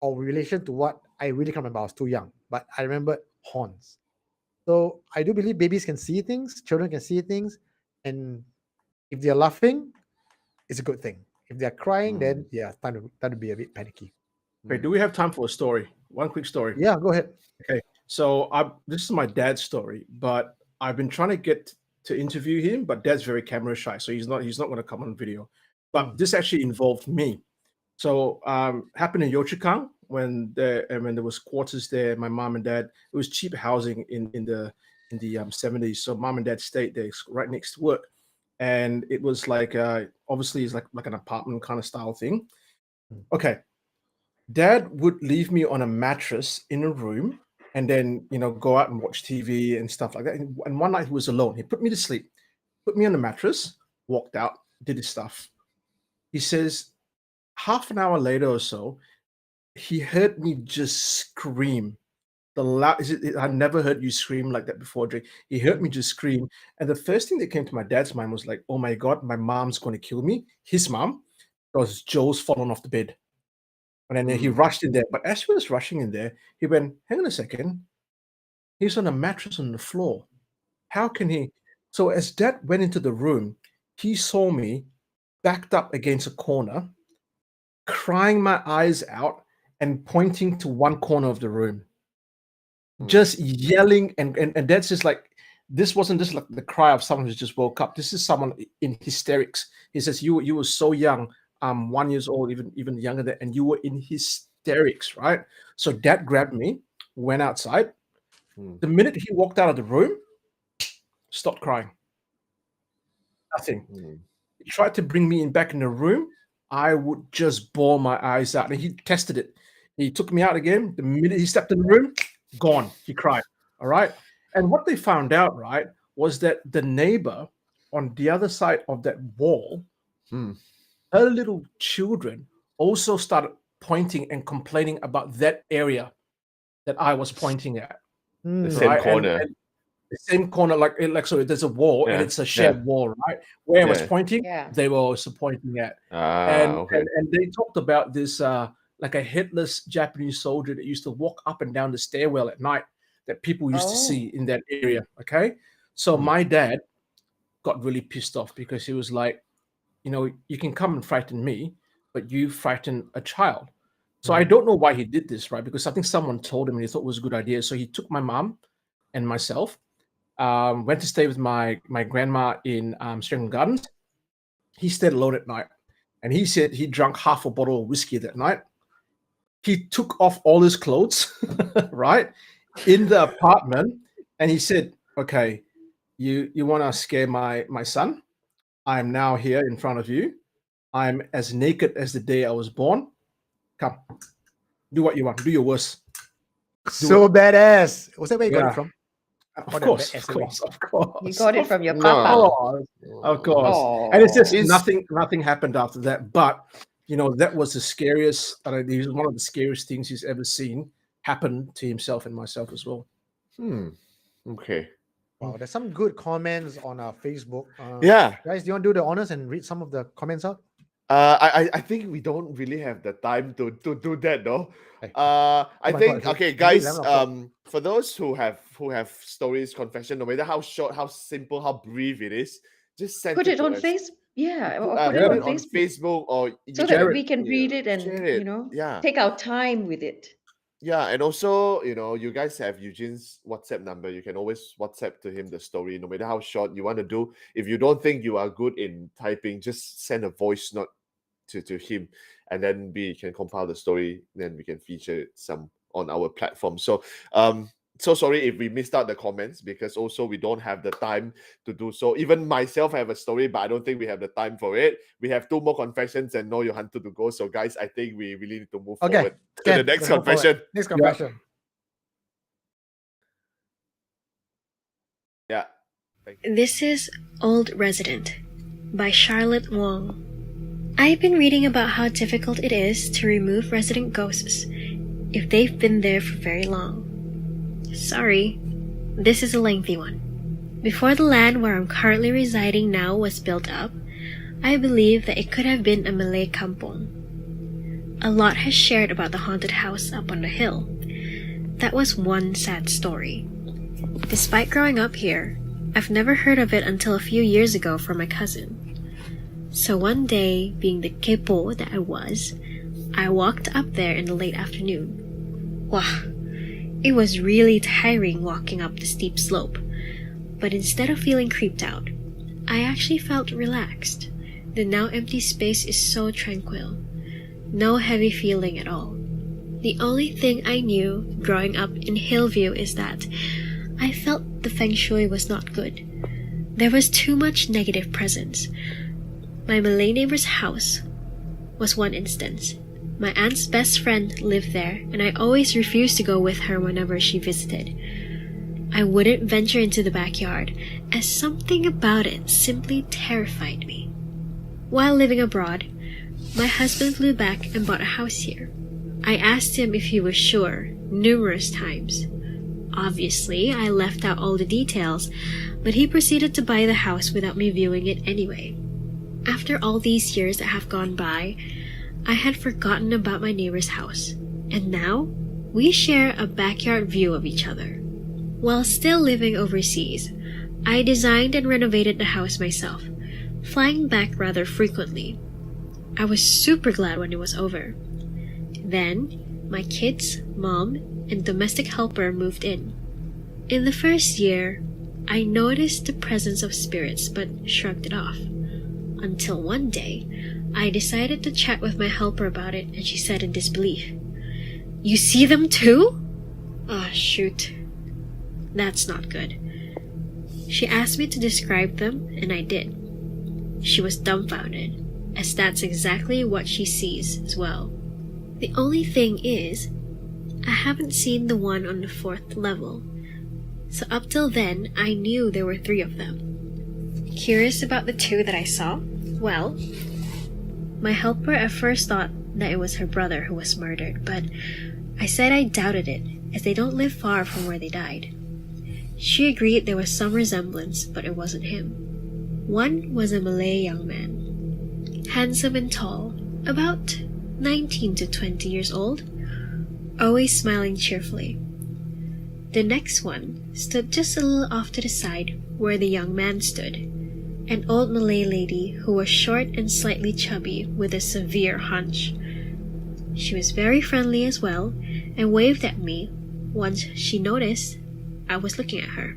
or relation to what, I really can't remember. I was too young. But I remember horns. So I do believe babies can see things, children can see things, and if they're laughing, it's a good thing. If they're crying, then yeah, time to be a bit panicky. Okay, do we have time for a story? One quick story. Yeah, go ahead. Okay, so this is my dad's story, but I've been trying to get to interview him, but Dad's very camera shy, so he's not going to come on video. But this actually involved me. So happened in Yio Chu Kang when there was quarters there. My mom and dad, it was cheap housing in the 70s. So mom and dad stayed there right next to work, and it was like obviously it's like an apartment kind of style thing. Okay, Dad would leave me on a mattress in a room, and then go out and watch TV and stuff like that. And one night he was alone. He put me to sleep, put me on the mattress, walked out, did his stuff. He says, half an hour later or so, he heard me just scream. I never heard you scream like that before, Drake. He heard me just scream. And the first thing that came to my dad's mind was like, oh my God, my mom's going to kill me. His mom, because Joe's fallen off the bed. And then he rushed in there. But as he was rushing in there, he went, hang on a second. He's on a mattress on the floor. How can he? So as Dad went into the room, he saw me backed up against a corner, crying my eyes out and pointing to one corner of the room, just yelling. And Dad's just like, this wasn't just like the cry of someone who just woke up. This is someone in hysterics. He says, you were so young, 1 year old, even younger than, and you were in hysterics, right? So Dad grabbed me, went outside. The minute he walked out of the room, stopped crying. Nothing. He tried to bring me back in the room. I would just bawl my eyes out. And he tested it. He took me out again. The minute he stepped in the room, gone. He cried. All right. And what they found out, right, was that the neighbor on the other side of that wall, her little children also started pointing and complaining about that area that I was pointing at. The same corner. And the same corner, like so there's a wall and it's a shared wall, right? Where I was pointing, they were also pointing at. And they talked about this like a headless Japanese soldier that used to walk up and down the stairwell at night that people used to see in that area. Okay. So my dad got really pissed off because he was like, you can come and frighten me, but you frighten a child. So I don't know why he did this, right? Because I think someone told him and he thought it was a good idea. So he took my mom and myself, went to stay with my grandma in Serangoon Gardens. He stayed alone at night. And he said he drank half a bottle of whiskey that night. He took off all his clothes, right, in the apartment. And he said, okay, you want to scare my son? I'm now here in front of you. I'm as naked as the day I was born. Come, do what you want. Do your worst. So badass. Was that where you got it from? Of course. You got it from your papa. Of course. And it's just nothing happened after that. But that was the scariest. It was one of the scariest things he's ever seen happen to himself and myself as well. Okay. Wow, there's some good comments on our Facebook. Guys, do you want to do the honors and read some of the comments out? I think we don't really have the time to do that though. I think okay, guys. For those who have stories, confession, no matter how short, how simple, how brief it is, just send put it on us. Facebook. Yeah, or put it on Facebook or so that we can read it and take our time with it. Yeah, and also, you guys have Eugene's WhatsApp number. You can always WhatsApp to him the story, no matter how short you want to do. If you don't think you are good in typing, just send a voice note to him, and then we can compile the story. Then we can feature some on our platform. So, so sorry if we missed out the comments, because also we don't have the time to do so. Even myself have a story, but I don't think we have the time for it. We have 2 more confessions and Know Your Hunter to go. So guys, I think we really need to move forward to the next confession. Next confession. Yeah. This is Old Resident by Charlotte Wong. I've been reading about how difficult it is to remove resident ghosts if they've been there for very long. Sorry, this is a lengthy one. Before the land where I'm currently residing now was built up, I believe that it could have been a Malay Kampung. A lot has shared about the haunted house up on the hill. That was one sad story. Despite growing up here, I've never heard of it until a few years ago from my cousin. So one day, being the kepo that I was, I walked up there in the late afternoon. Wah! It was really tiring walking up the steep slope, but instead of feeling creeped out, I actually felt relaxed. The now empty space is so tranquil. No heavy feeling at all. The only thing I knew growing up in Hillview is that I felt the feng shui was not good. There was too much negative presence. My Malay neighbor's house was one instance. My aunt's best friend lived there, and I always refused to go with her whenever she visited. I wouldn't venture into the backyard, as something about it simply terrified me. While living abroad, my husband flew back and bought a house here. I asked him if he was sure, numerous times. Obviously, I left out all the details, but he proceeded to buy the house without me viewing it anyway. After all these years that have gone by, I had forgotten about my neighbor's house, and now we share a backyard view of each other. While still living overseas, I designed and renovated the house myself, flying back rather frequently. I was super glad when it was over. Then, my kids, mom, and domestic helper moved in. In the first year, I noticed the presence of spirits but shrugged it off. Until one day, I decided to chat with my helper about it, and she said in disbelief, "You see them too?" Ah, shoot. That's not good. She asked me to describe them, and I did. She was dumbfounded, as that's exactly what she sees as well. The only thing is, I haven't seen the one on the 4th level, so up till then, I knew there were 3 of them. Curious about the 2 that I saw? Well, my helper at first thought that it was her brother who was murdered, but I said I doubted it, as they don't live far from where they died. She agreed there was some resemblance, but it wasn't him. One was a Malay young man, handsome and tall, about 19 to 20 years old, always smiling cheerfully. The next one stood just a little off to the side where the young man stood, an old Malay lady who was short and slightly chubby with a severe hunch. She was very friendly as well and waved at me once she noticed I was looking at her.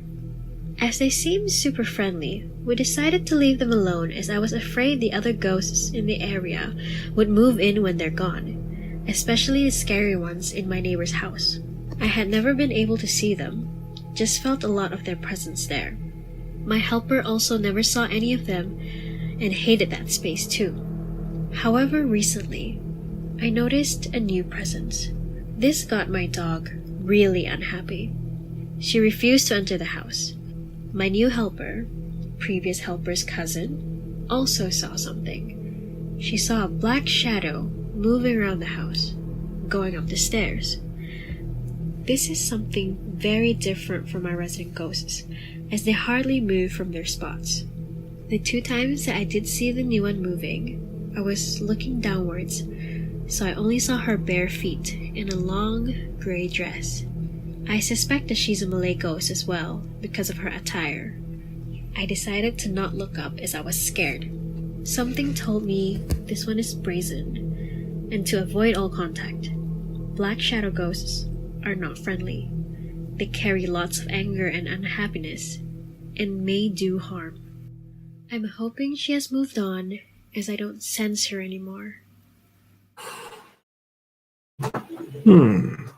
As they seemed super friendly, we decided to leave them alone as I was afraid the other ghosts in the area would move in when they're gone, especially the scary ones in my neighbor's house. I had never been able to see them, just felt a lot of their presence there. My helper also never saw any of them and hated that space too. However, recently, I noticed a new presence. This got my dog really unhappy. She refused to enter the house. My new helper, previous helper's cousin, also saw something. She saw a black shadow moving around the house, going up the stairs. This is something very different from my resident ghosts, as they hardly move from their spots. The 2 times that I did see the new one moving, I was looking downwards, so I only saw her bare feet in a long grey dress. I suspect that she's a Malay ghost as well because of her attire. I decided to not look up as I was scared. Something told me this one is brazen, and to avoid all contact. Black shadow ghosts are not friendly. They carry lots of anger and unhappiness, and may do harm. I'm hoping she has moved on, as I don't sense her anymore.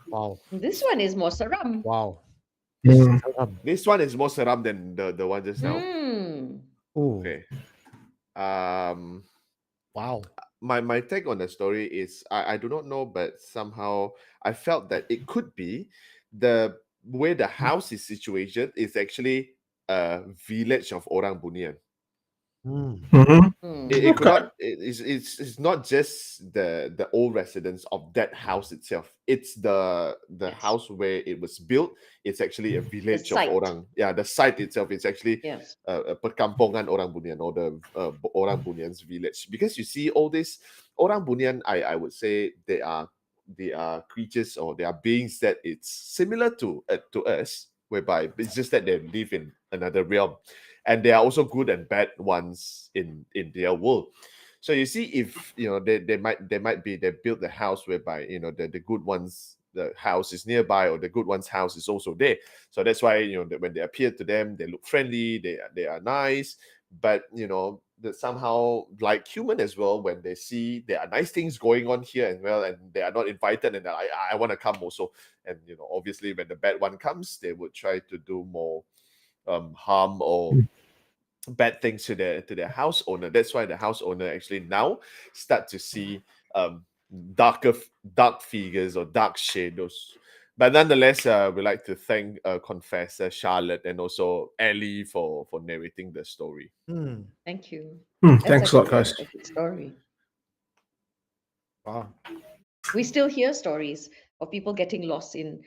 Wow. This one is more seram. Wow. Mm. This one is more seram than the one just now. Ooh. Okay. Wow. My take on the story is I do not know, but somehow I felt that it could be the where the house is situated is actually a village of Orang Bunian. Mhm. It could Okay. not. It's not just the old residence of that house itself. It's the Yes. house where it was built. It's actually a village of site. orang. Yeah, the site itself is actually Yes. a perkampungan orang Bunian, or the orang Bunian's village. Because you see all this orang Bunian, I would say they are creatures, or they are beings that it's similar to us, whereby it's just that they live in another realm, and there are also good and bad ones in their world. So you see, if they might be, they built the house whereby the good ones, the house is nearby, or the good one's house is also there. So that's why when they appear to them, they look friendly, they are nice. But that somehow, like human as well, when they see there are nice things going on here as well, and they are not invited, and I want to come also. And obviously when the bad one comes, they would try to do more harm or bad things to their house owner. That's why the house owner actually now start to see dark figures or dark shadows. But nonetheless, we'd like to thank Confessor Charlotte and also Ellie for narrating the story. Thank you. Thanks a lot, guys. A good story. Wow. We still hear stories of people getting lost in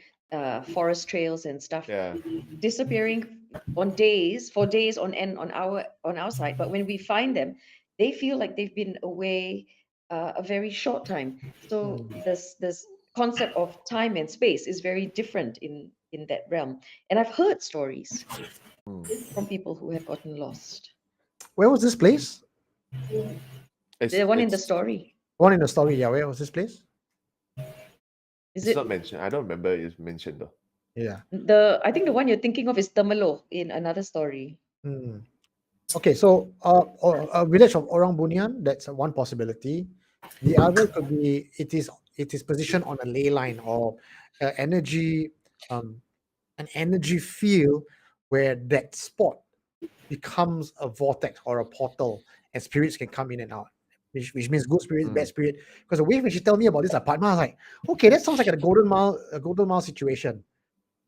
forest trails and stuff, Yeah. disappearing for days on end on our side. But when we find them, they feel like they've been away a very short time. So this concept of time and space is very different in that realm. And I've heard stories from people who have gotten lost. Where was this place? The one in the story. One in the story, yeah. Where was this place? It's not mentioned. I don't remember it's mentioned though. Yeah. I think the one you're thinking of is Temelo in another story. Okay, so a village of Orang Bunian, that's one possibility. The other could be it is positioned on a ley line, or an energy field where that spot becomes a vortex or a portal, and spirits can come in and out. Which means good spirit, bad spirit. Because the way when she tell me about this apartment, I was like, okay, that sounds like a Golden Mile situation,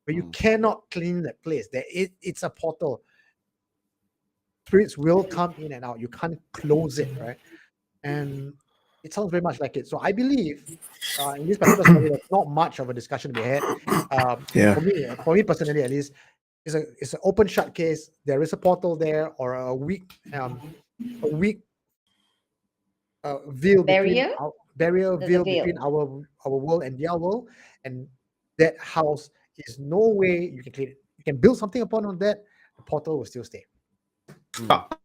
where you cannot clean that place. It's a portal. Spirits will come in and out. You can't close it, right? And it sounds very much like it. So I believe in this particular story, there's not much of a discussion to be had. For me personally, at least, it's an open shut case. There is a portal there, or a weak veil Barrier? between our world and their world, and that house is no way you can clean it. You can build something upon on that, the portal will still stay.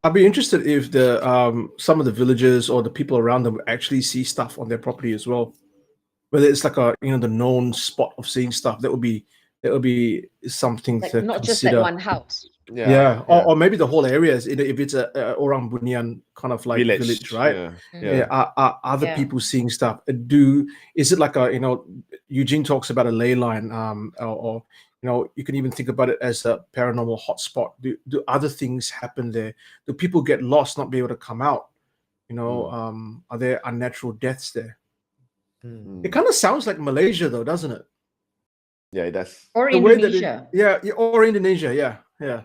I'd be interested if the some of the villagers or the people around them actually see stuff on their property as well. Whether it's like the known spot of seeing stuff, that would be something Like to not just consider. that one house. Yeah. Or maybe the whole area is, if it's a Orang Bunian kind of like village, right? Are other people seeing stuff? Is it like Eugene talks about a ley line, or you can even think about it as a paranormal hotspot. Do other things happen there? Do people get lost, not be able to come out? Are there unnatural deaths there? It kind of sounds like Malaysia, though, doesn't it? Yeah, it does. Or Indonesia. Or Indonesia. Yeah.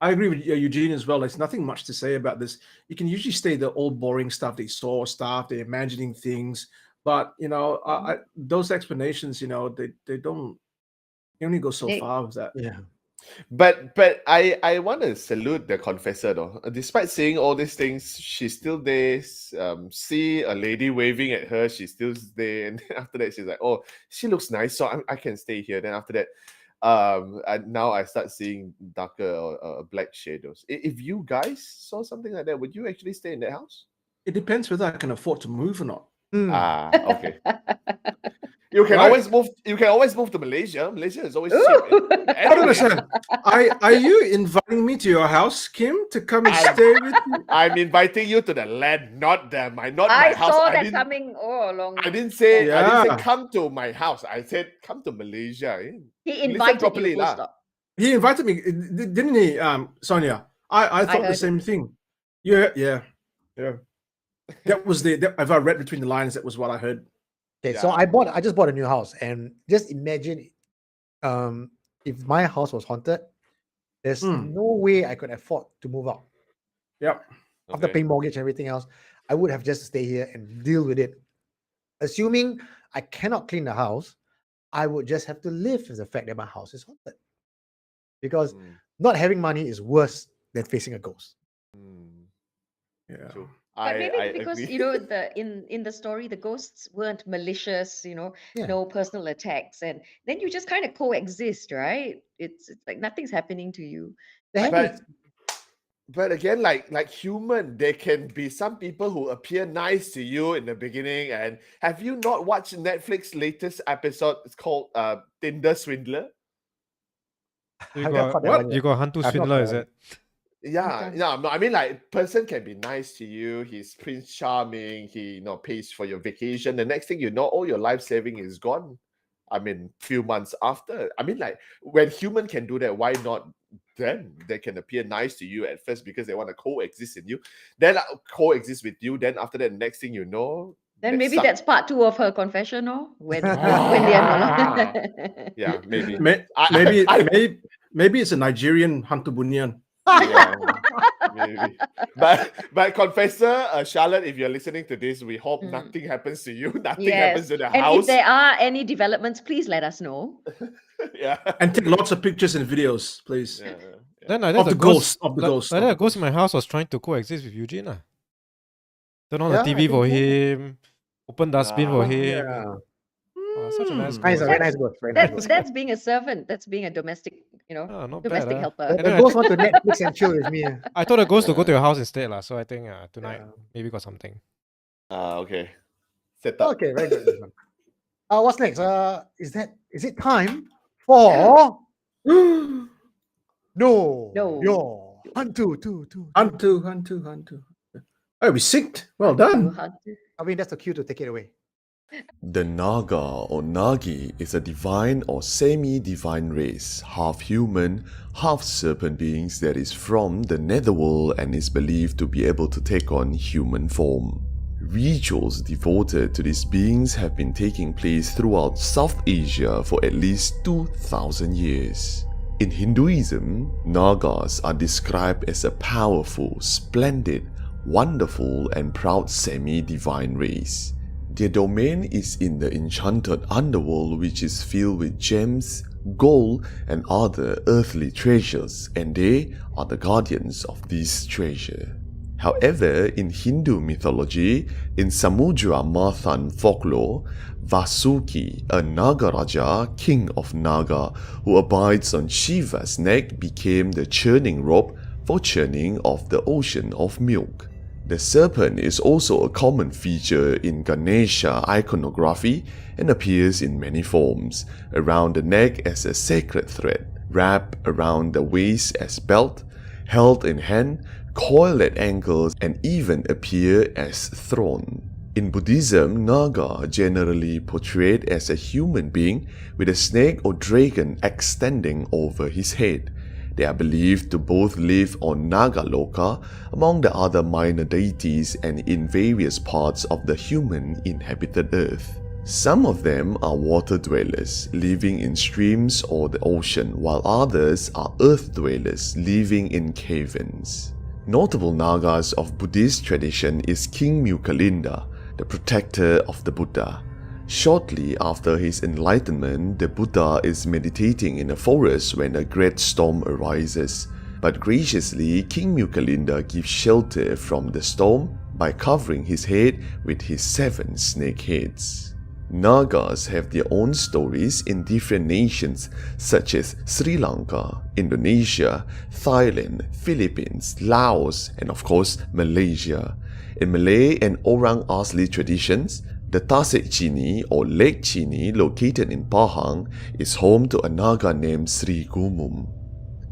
I agree with Eugene as well. There's nothing much to say about this. You can usually say the old boring stuff. They saw stuff. They're imagining things. But those explanations, they don't. You only go so far with that. Yeah. But I want to salute the confessor though. Despite saying all these things, she's still there. See a lady waving at her, she's still there. And then after that, she's like, "Oh, she looks nice, so I can stay here." Then after that, now I start seeing darker or black shadows. If you guys saw something like that, would you actually stay in that house? It depends whether I can afford to move or not. Okay. You can always move. You can always move to Malaysia. Malaysia is always cheap. I don't understand. Are you inviting me to your house, Kim, to come and stay with you? I'm inviting you to the land, not my house. I saw that coming all along. I didn't say come to my house. I said come to Malaysia. He invited you. Full stop. He invited me, didn't he, Sonia? I thought the same thing. Yeah. That was if I read between the lines, that was what I heard. Okay, so I just bought a new house, and just imagine if my house was haunted, there's no way I could afford to move out. Yep. After Okay. paying mortgage and everything else, I would have just stay here and deal with it. Assuming I cannot clean the house, I would just have to live with the fact that my house is haunted. Because Mm, not having money is worse than facing a ghost. mm, Yeah. true. But maybe I because agree. in the story the ghosts weren't malicious, Yeah. no personal attacks, and then you just kind of coexist, right? It's like nothing's happening to you. They have But this- but again, like human, there can be some people who appear nice to you in the beginning. And have you not watched Netflix latest episode? It's called Tinder Swindler. You I've not got caught that What? one you yet. got Hantu I've not Swindler, caught is that it? Yeah, Okay. no, I mean, like, person can be nice to you. He's Prince Charming. He, pays for your vacation. The next thing you know, all your life saving is gone. I mean, few months after. I mean, like, when human can do that, why not them? They can appear nice to you at first because they want to coexist in you. Then coexist with you. Then after that, next thing you know, Then they maybe suck. that's part 2 of her confession, no? When they are no longer. Yeah, maybe. Maybe it's a Nigerian Hantu Bunyan. Yeah, maybe. But confessor, Charlotte, if you're listening to this, we hope Mm. nothing happens to you. Nothing Yes. happens to the And if house. there are any developments, please let us know. Yeah. And take lots of pictures and videos, please. Yeah. Then like Of that, the ghost, of the ghost, Like of that, the ghost in ghost. my house was trying to coexist with Eugene. Turn on Yeah, the I TV think for so. him, open dustbin for Ah, him. Yeah. Oh, such a nice Hmm. Nice, ghost. very nice ghost. Very nice That's ghost. that's being a servant. That's being a domestic, Oh, not domestic bad. helper. The, And the then I ghost want to Netflix and chill with me. I told the ghost to go to your house instead, so I think tonight Yeah. maybe got something. okay. Set up. Okay, very good. This one. What's next? Is it time for no No. your Hantu two. Hantu. Oh, we synced. Well You done. have to- I mean, that's the cue to take it away. The Naga or Nagi is a divine or semi-divine race, half human, half serpent beings that is from the netherworld and is believed to be able to take on human form. Rituals devoted to these beings have been taking place throughout South Asia for at least 2,000 years. In Hinduism, Nagas are described as a powerful, splendid, wonderful and proud semi-divine race. Their domain is in the enchanted underworld, which is filled with gems, gold and other earthly treasures, and they are the guardians of this treasure. However, in Hindu mythology, in Samudra Mathan folklore, Vasuki, a Nagaraja, king of Naga, who abides on Shiva's neck, became the churning rope for churning of the ocean of milk. The serpent is also a common feature in Ganesha iconography and appears in many forms, around the neck as a sacred thread, wrapped around the waist as belt, held in hand, coiled at ankles, and even appear as throne. In Buddhism, Naga are generally portrayed as a human being with a snake or dragon extending over his head. They are believed to both live on Nagaloka, among the other minor deities, and in various parts of the human inhabited earth. Some of them are water dwellers, living in streams or the ocean, while others are earth dwellers, living in caverns. Notable Nagas of Buddhist tradition is King Mukalinda, the protector of the Buddha. Shortly after his enlightenment, the Buddha is meditating in a forest when a great storm arises. But graciously, King Mukalinda gives shelter from the storm by covering his head with his 7 snake heads. Nagas have their own stories in different nations such as Sri Lanka, Indonesia, Thailand, Philippines, Laos, and of course Malaysia. In Malay and Orang Asli traditions, the Tasik Chini or Lake Chini located in Pahang is home to a Naga named Sri Gumum.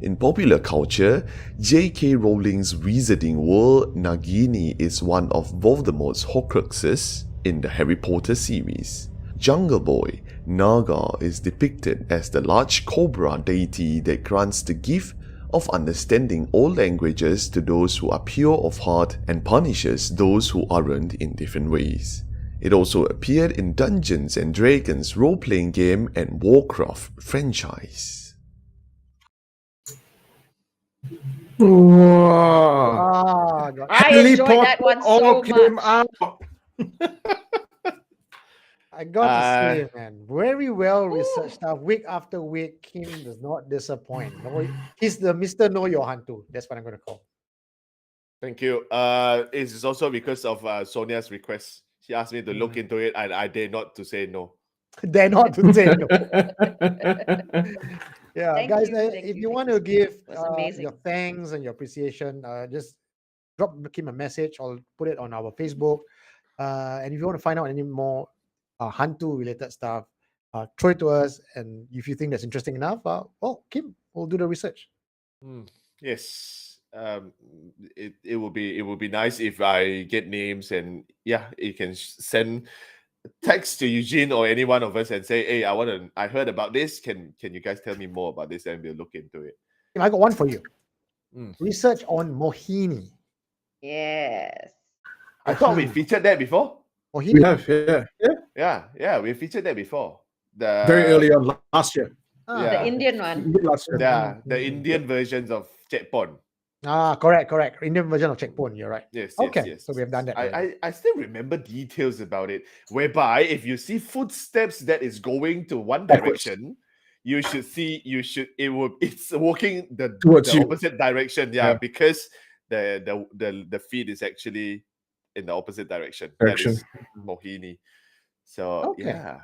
In popular culture, J.K. Rowling's Wizarding World, Nagini is one of Voldemort's Horcruxes in the Harry Potter series. Jungle Boy, Naga is depicted as the large cobra deity that grants the gift of understanding all languages to those who are pure of heart and punishes those who aren't in different ways. It also appeared in Dungeons and Dragons role-playing game and Warcraft franchise. Wow. Harry enjoyed Potter that one all so came much. out. I got to Uh, say, man, very well researched stuff. Week after week, Kim does not disappoint. No, he's the Mr. Know Your Hantu. That's what I'm going to call. Thank you. It's also because of Sonia's request. She asked me to look Mm. into it, and I dare not to say no. Dare not to say no. Yeah, Thank guys, you, thank if you, you thank want you. to give It was amazing. your thanks and your appreciation, just drop Kim a message or put it on our Facebook. And if you want to find out any more Hantu related stuff, throw it to us. And if you think that's interesting enough, Kim will do the research. Yes. It will be nice if I get names, and yeah, you can send text to Eugene or any one of us and say, hey, I heard about this. Can you guys tell me more about this? And we'll look into it. I got one for you. Mm. Research on Mohini. Yes. I thought we Mohini. featured that before. We Mohini. have, yeah. Yeah, we featured that before. Very early on last year. Ah, The Indian one. Last year. Yeah, the Indian versions of Chetpon. Correct. Indian version of checkpoint. You're right. Yes, Okay, yes. so we have done that already. I still remember details about it, whereby if you see footsteps that is going to one Backwards. direction, it's walking Towards the you. opposite direction. Yeah. Because the feet is actually in the opposite direction. Direction. That is Mohini. So Okay. yeah.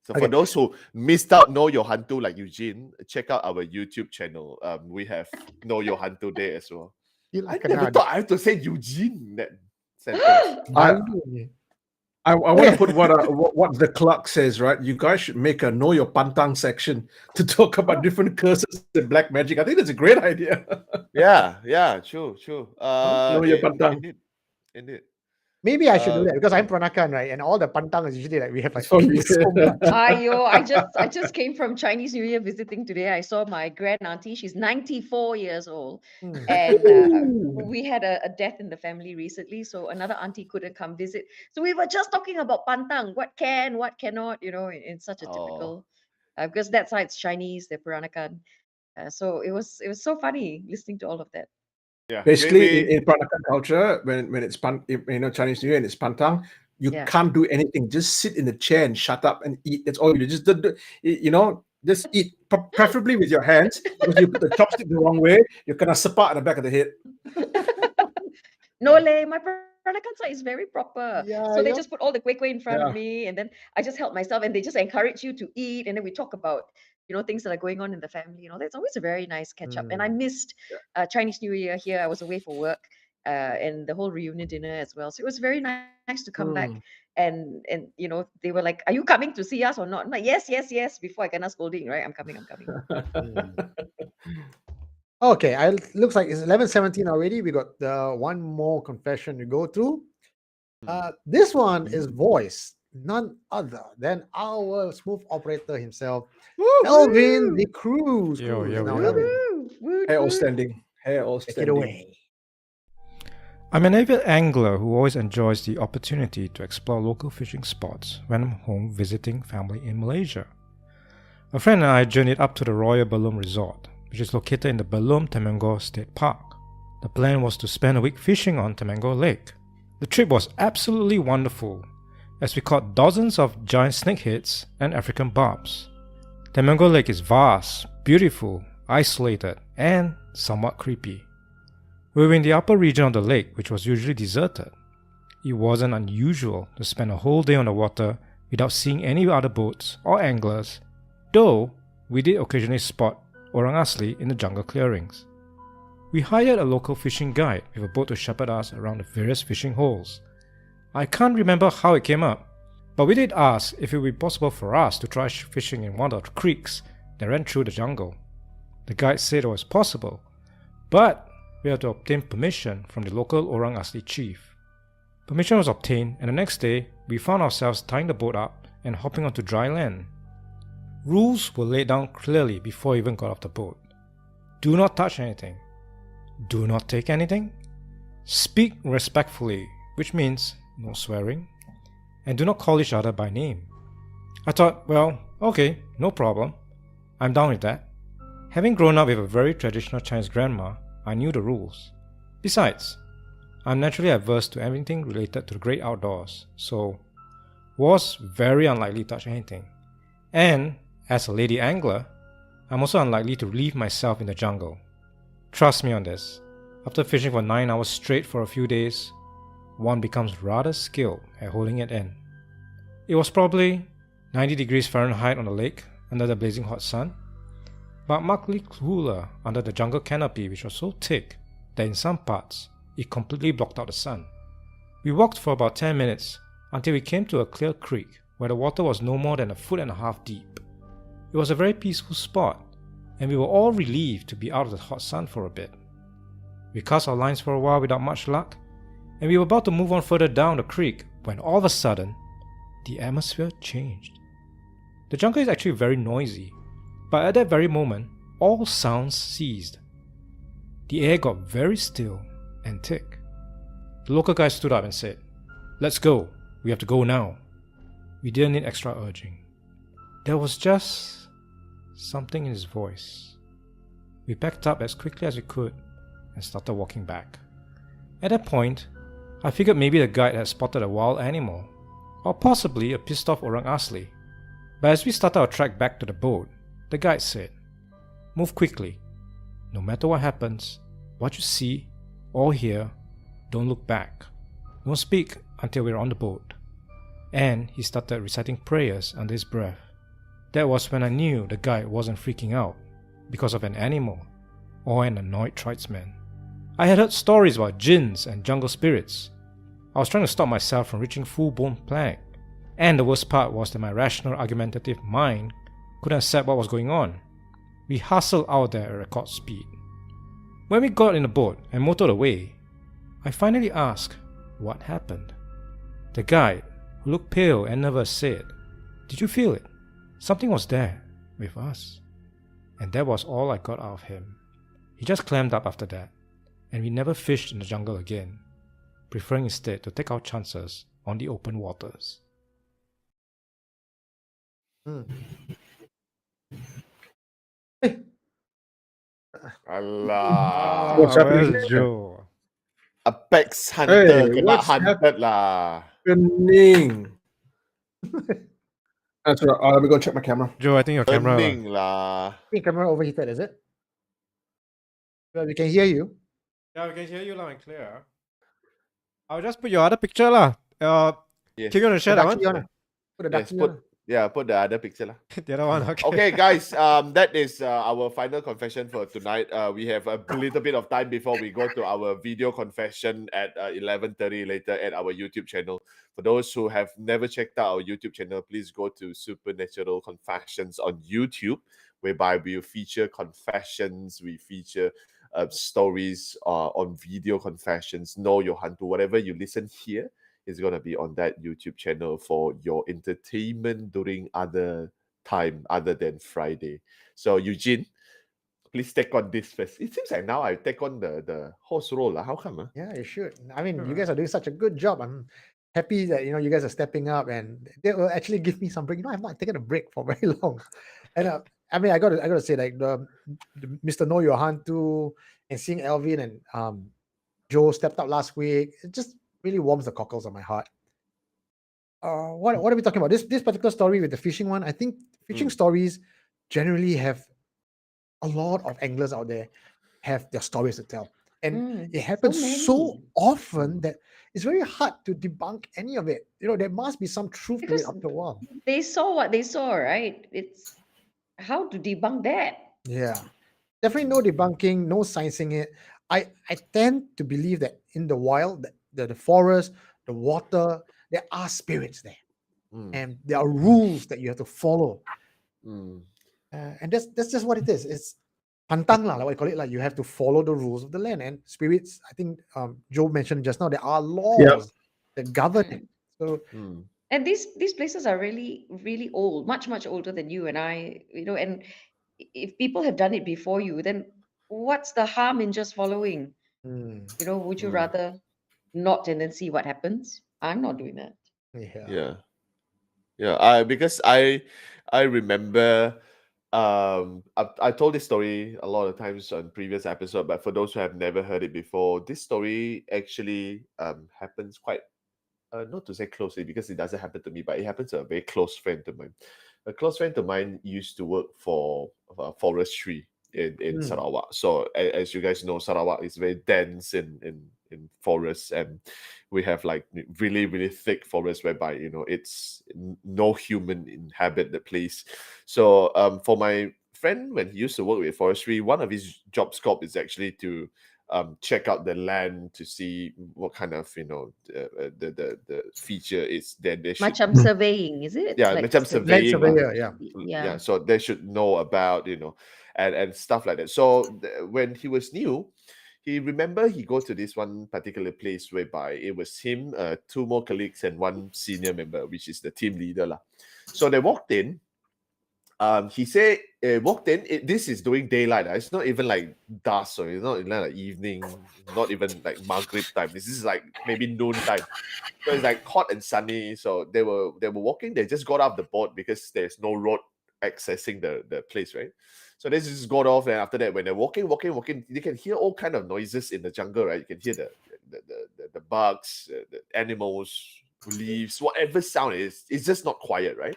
So Okay. for those who missed out Know Your Hantu like Eugene, check out our YouTube channel. We have Know Your Hantu there as well. I never thought I have to say Eugene in that sentence. I want to put what the clerk says, right? You guys should make a Know Your Pantang section to talk about different curses and black magic. I think that's a great idea. Yeah, true. Know Your Pantang. Indeed. Maybe I should do that because I'm Peranakan, right? And all the pantang is usually like we have like so much. Ayo, I just came from Chinese New Year visiting today. I saw my grand auntie. She's 94 years old. And we had a death in the family recently. So another auntie couldn't come visit. So we were just talking about pantang, what can, what cannot, in such a typical, because that side's Chinese, they're Peranakan. So it was so funny listening to all of that. Yeah. Basically, in Peranakan culture, when it's Chinese New Year and it's pantang, you can't do anything. Just sit in the chair and shut up and eat. That's all you do. Just eat, preferably with your hands. Because you put the chopstick the wrong way, you're gonna sepak at the back of the head. No leh, my Peranakan side is very proper. Yeah, so they yeah. just put all the kueh in front of me, and then I just help myself, and they just encourage you to eat, and then we talk about things that are going on in the family. That's always a very nice catch up. And I missed Chinese New Year here. I was away for work, and the whole reunion dinner as well. So it was very nice to come back. And they were like, "Are you coming to see us or not?" I'm like, yes. Before I get scolding, right? I'm coming. Okay, looks like it's 11:17 already. We got one more confession to go through. This one is voiced none other than our smooth operator himself, Elvin the Cruise. Yo. Hair all standing. Take it away. I'm an avid angler who always enjoys the opportunity to explore local fishing spots when I'm home visiting family in Malaysia. A friend and I journeyed up to the Royal Belum Resort, which is located in the Belum Temenggor State Park. The plan was to spend a week fishing on Temenggor Lake. The trip was absolutely wonderful, as we caught dozens of giant snakeheads and African barbs. Temenggor Lake is vast, beautiful, isolated, and somewhat creepy. We were in the upper region of the lake, which was usually deserted. It wasn't unusual to spend a whole day on the water without seeing any other boats or anglers, though we did occasionally spot orang asli in the jungle clearings. We hired a local fishing guide with a boat to shepherd us around the various fishing holes. I can't remember how it came up, but we did ask if it would be possible for us to try fishing in one of the creeks that ran through the jungle. The guide said it was possible, but we had to obtain permission from the local Orang Asli chief. Permission was obtained, and the next day we found ourselves tying the boat up and hopping onto dry land. Rules were laid down clearly before we even got off the boat. Do not touch anything. Do not take anything. Speak respectfully, which means no swearing. And do not call each other by name. I thought, well, okay, no problem. I'm down with that. Having grown up with a very traditional Chinese grandma, I knew the rules. Besides, I'm naturally averse to anything related to the great outdoors, so was very unlikely to touch anything. And as a lady angler, I'm also unlikely to leave myself in the jungle. Trust me on this. After fishing for 9 hours straight for a few days, one becomes rather skilled at holding it in. It was probably 90 degrees Fahrenheit on the lake under the blazing hot sun, but markedly cooler under the jungle canopy, which was so thick that in some parts it completely blocked out the sun. We walked for about 10 minutes until we came to a clear creek where the water was no more than 1.5 feet deep. It was a very peaceful spot, and we were all relieved to be out of the hot sun for a bit. We cast our lines for a while without much luck, and we were about to move on further down the creek when all of a sudden, the atmosphere changed. The jungle is actually very noisy, but at that very moment, all sounds ceased. The air got very still and thick. The local guy stood up and said, "Let's go, we have to go now." We didn't need extra urging. There was just something in his voice. We packed up as quickly as we could and started walking back. At that point, I figured maybe the guide had spotted a wild animal, or possibly a pissed off orang asli. But as we started our trek back to the boat, the guide said, "Move quickly. No matter what happens, what you see or hear, don't look back. Don't speak until we're on the boat." And he started reciting prayers under his breath. That was when I knew the guide wasn't freaking out because of an animal or an annoyed tribesman. I had heard stories about jinns and jungle spirits. I was trying to stop myself from reaching full-blown panic. And the worst part was that my rational, argumentative mind couldn't accept what was going on. We hustled out there at record speed. When we got in the boat and motored away, I finally asked what happened. The guide, who looked pale and nervous, said, "Did you feel it? Something was there, with us." And that was all I got out of him. He just clammed up after that, and we never fished in the jungle again, preferring instead to take our chances on the open waters. Alah. What's happening Where's there? Joe? Apex Hunter Hey, kena what's hunted lah. Happening. That's right. Let me go check my camera. Joe, I think your camera. Burning lah. I think camera overheated, is it? Well, we can hear you. Yeah, we can hear you loud and clear. I'll just put your other picture lah. Yes. Can you want to share that Ducky one? on. Put the Yes, ducky on. put the other picture lah. The other one, okay. Okay, guys, that is our final confession for tonight. We have a little bit of time before we go to our video confession at 11:30 later at our YouTube channel. For those who have never checked out our YouTube channel, please go to Supernatural Confessions on YouTube, whereby we feature confessions, we feature stories on video confessions, Know Your Hantu, whatever you listen here is going to be on that YouTube channel for your entertainment during other time other than Friday. So Eugene, please take on this first. It seems like now I take on the host role. How come? Yeah, you should. I mean, you guys are doing such a good job. I'm happy that you guys are stepping up, and they will actually give me some break. I've not taken a break for very long, and I mean, I gotta say, like the Mr. Know Your Hantu and seeing Elvin and Joe stepped up last week. It just really warms the cockles of my heart. What are we talking about? This particular story with the fishing one, I think fishing stories generally have a lot of anglers out there have their stories to tell. And it happens so many. often that it's very hard to debunk any of it. There must be some truth to it Because after a while. they saw what they saw, right? It's how to debunk that. Yeah. Definitely no debunking, no sciencing it. I tend to believe that in the wild, the forest, the water, there are spirits there. And there are rules that you have to follow. And that's just what it is. It's pantang lah, like what you call it. Like you have to follow the rules of the land. And spirits, I think Joe mentioned just now, there are laws that govern it. So And these places are really, really old, much, much older than you and I, and if people have done it before you, then what's the harm in just following? Would you rather not and then see what happens? I'm not doing that. Because I remember I told this story a lot of times on previous episode, but for those who have never heard it before, this story actually happens quite not to say closely because it doesn't happen to me, but it happens to a very close friend of mine. A close friend of mine used to work for forestry in Sarawak. So as you guys know, Sarawak is very dense in forests, and we have like really really thick forests whereby it's no human inhabit the place. So for my friend, when he used to work with forestry, one of his job scope is actually to check out the land to see what kind of the feature is. Then they should Macam surveying, is it? yeah, Like macam Land surveying lah. surveyor, yeah. Yeah. So they should know about and stuff like that. So when he was new, he remember he go to this one particular place whereby it was him, two more colleagues and one senior member, which is the team leader lah. So they walked in. He said walked in. This is during daylight. It's not even like dusk, or it's not even like evening, not even like Maghrib time. This is like maybe noon time. So it's like hot and sunny. So they were walking. They just got off the boat because there's no road accessing the place, right? So they just got off, and after that, when they're walking, they can hear all kind of noises in the jungle, right? You can hear the bugs, the animals, leaves, whatever sound it is. It's just not quiet, right?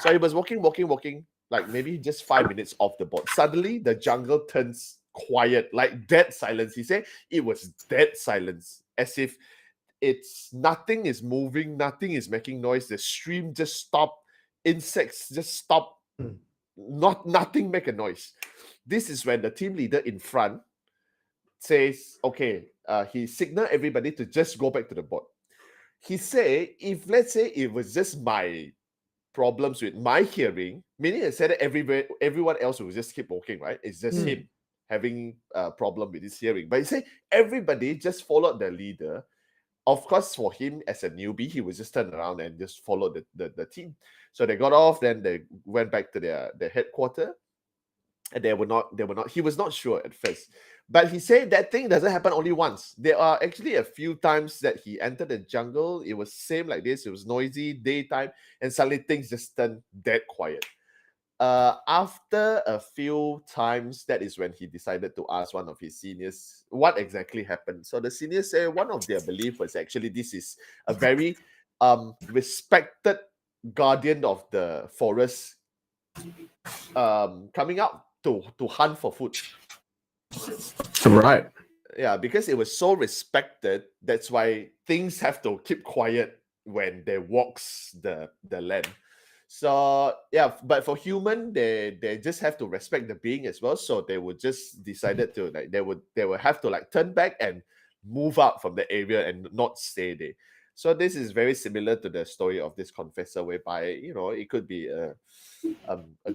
So he was walking, like maybe just 5 minutes off the boat. Suddenly, the jungle turns quiet, like dead silence. He said it was dead silence, as if it's nothing is moving, nothing is making noise. The stream just stopped, insects just stopped, nothing make a noise. This is when the team leader in front says, okay, he signaled everybody to just go back to the boat. He said, if let's say it was just my problems with my hearing, meaning I said that everyone else will just keep walking, right? It's just him having a problem with his hearing. But he said everybody just followed the leader. Of course, for him as a newbie, he would just turn around and just follow the team. So they got off, then they went back to their headquarters, and they were not. He was not sure at first, but he said that thing doesn't happen only once. There are actually a few times that he entered the jungle. It was same like this. It was noisy daytime, and suddenly things just turned dead quiet. After a few times, that is when he decided to ask one of his seniors what exactly happened. So the seniors say one of their belief was actually this is a very respected guardian of the forest coming out to hunt for food. Right. Yeah, because it was so respected, that's why things have to keep quiet when they walks the land. So yeah, but for human, they just have to respect the being as well. So they would just decided to like they would have to like turn back and move out from the area and not stay there. So this is very similar to the story of this confessor, whereby it could be a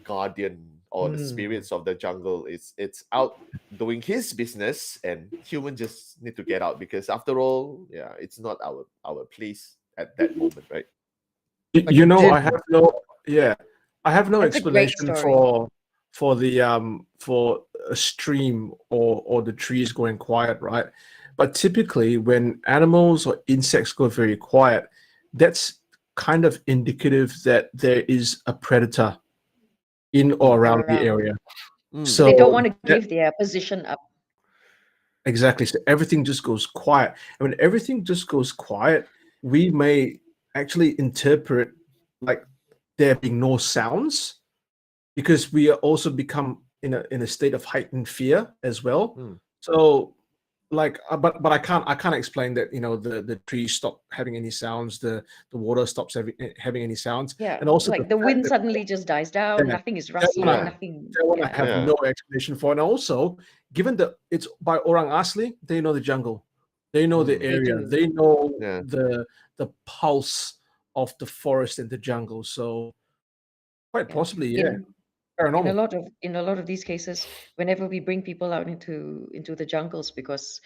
guardian or the spirits of the jungle. It's out doing his business, and human just need to get out because after all, yeah, it's not our place at that moment, right? I have no That's a great explanation story. for a stream or the trees going quiet, right? But typically when animals or insects go very quiet, that's kind of indicative that there is a predator in or around the area. So they don't want to give their position up. Exactly. So everything just goes quiet. And when everything just goes quiet, we may actually interpret like there being no sounds, because we are also become in a state of heightened fear as well. So like but I can't explain that the trees stop having any sounds, the water stops having any sounds, Yeah, and also like the wind suddenly just dies down. Yeah, Nothing is that rustling. one Nothing. that one I Yeah. have no explanation for. And also, given that it's by Orang Asli, they know the jungle, they know the area, do. they know Yeah. the pulse of the forest and the jungle. So quite Yeah. possibly, In a paranormal. lot of these cases, whenever we bring people out into the jungles, because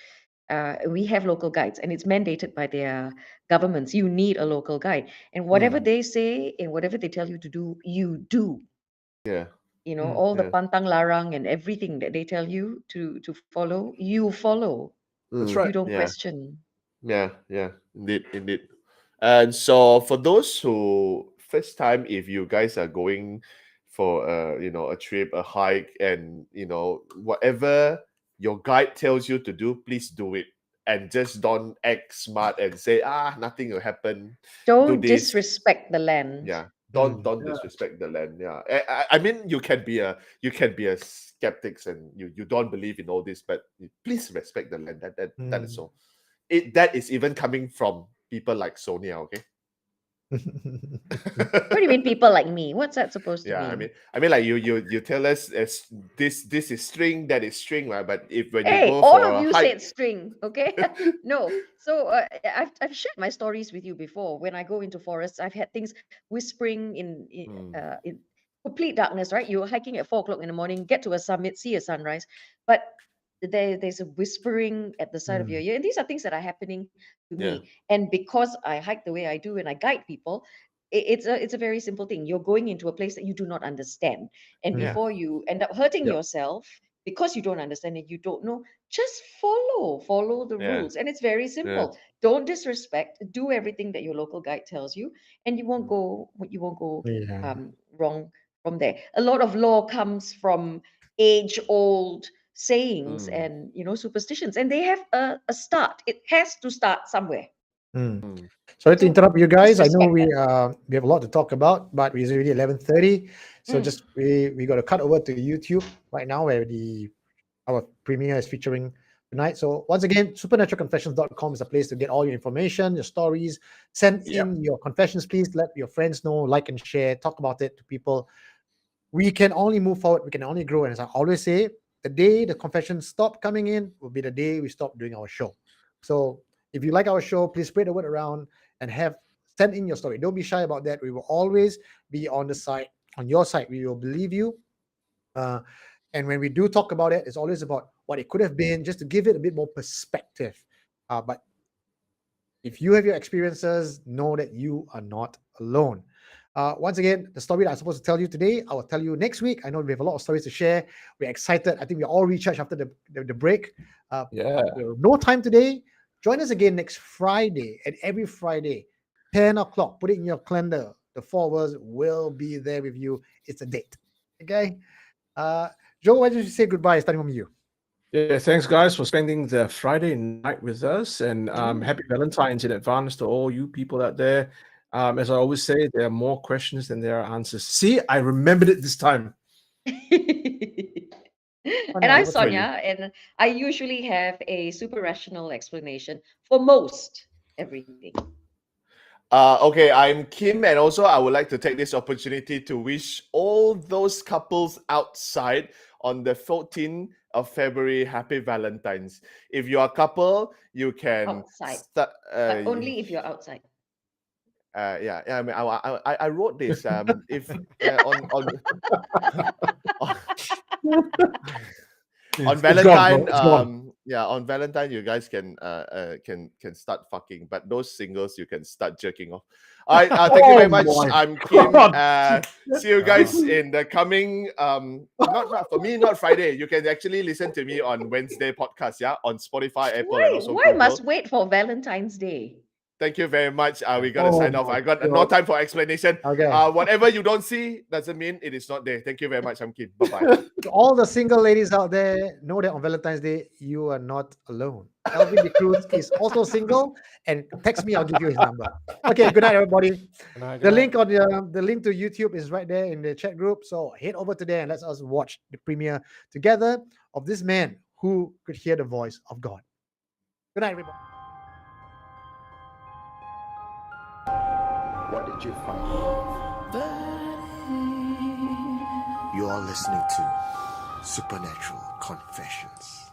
we have local guides and it's mandated by their governments, you need a local guide, and whatever they say and whatever they tell you to do, you do. Yeah. All the Yeah. pantang larang and everything that they tell you to follow, you follow. That's right. You don't Yeah. question. Yeah, indeed. And so for those who first time, if you guys are going for a trip, a hike, and whatever your guide tells you to do, please do it. And just don't act smart and say, nothing will happen. Don't Do this. disrespect the land. Yeah. Don't Yeah. disrespect the land. Yeah. I mean, you can be a skeptics and you don't believe in all this, but please respect the land. That is all. That is even coming from people like Sonia, okay? What do you mean, people like me? What's that supposed to Yeah, mean? I mean, like you tell us as this is string, that is string, right? But when you Hey, go all for of a you hike, said string, okay? No. So I've shared my stories with you before. When I go into forests, I've had things whispering in complete darkness, right? You're hiking at 4 o'clock in the morning, get to a summit, see a sunrise, but there's a whispering at the side of your ear. And these are things that are happening to Yeah. me. And because I hike the way I do and I guide people, it's a very simple thing. You're going into a place that you do not understand. And Yeah. before you end up hurting Yep. yourself, because you don't understand it, you don't know, just follow the Yeah. rules. And it's very simple. Don't disrespect, do everything that your local guide tells you, and you won't go Yeah. wrong from there. A lot of law comes from age-old sayings and superstitions, and they have a start. It has to start somewhere. Sorry to So interrupt you guys. I know respect we have a lot to talk about, but it's already 11:30. So Mm. just we got to cut over to YouTube right now where our premiere is featuring tonight. So once again, supernaturalconfessions.com is a place to get all your information, your stories. Send in your confessions, please. Let your friends know, like and share, talk about it to people. We can only move forward, we can only grow. And as I always say, the day the confessions stop coming in will be the day we stop doing our show. So if you like our show, please spread the word around and send in your story. Don't be shy about that. We will always be on your side. We will believe you. And when we do talk about it, it's always about what it could have been, just to give it a bit more perspective. But if you have your experiences, know that you are not alone. Once again, the story that I'm supposed to tell you today, I will tell you next week. I know we have a lot of stories to share. We're excited. I think we're all recharged after the break. Yeah. No time today. Join us again next Friday, and every Friday, 10 o'clock. Put it in your calendar. The four of us will be there with you. It's a date. Okay? Joe, why don't you say goodbye, starting from you? Yeah, thanks guys for spending the Friday night with us, and happy Valentine's in advance to all you people out there. As I always say, there are more questions than there are answers. See, I remembered it this time. And I'm Sonia, and I usually have a super rational explanation for most everything. Okay, I'm Kim, and also I would like to take this opportunity to wish all those couples outside on the 14th of February happy Valentine's. If you're a couple, you can Outside. start. But only if you're outside. Yeah. I mean, I wrote this. If on Valentine, on Valentine, you guys can start fucking, but those singles you can start jerking off. All right, thank you very much. I'm Kim. See you guys in the coming not for me, not Friday. You can actually listen to me on Wednesday podcast, on Spotify, Apple, and also Why Google. must wait for Valentine's Day? Thank you very much. We gotta sign off. I got no time for explanation. Okay. Whatever you don't see doesn't mean it is not there. Thank you very much. I'm Kim. Bye-bye. To all the single ladies out there, know that on Valentine's Day, you are not alone. Alvin De Cruz is also single, and text me, I'll give you his number. Okay, good night, everybody. Good night, The good link on the link to YouTube is right there in the chat group. So head over to there and let us watch the premiere together of this man who could hear the voice of God. Good night, everybody. What did you find? You are listening to Supernatural Confessions.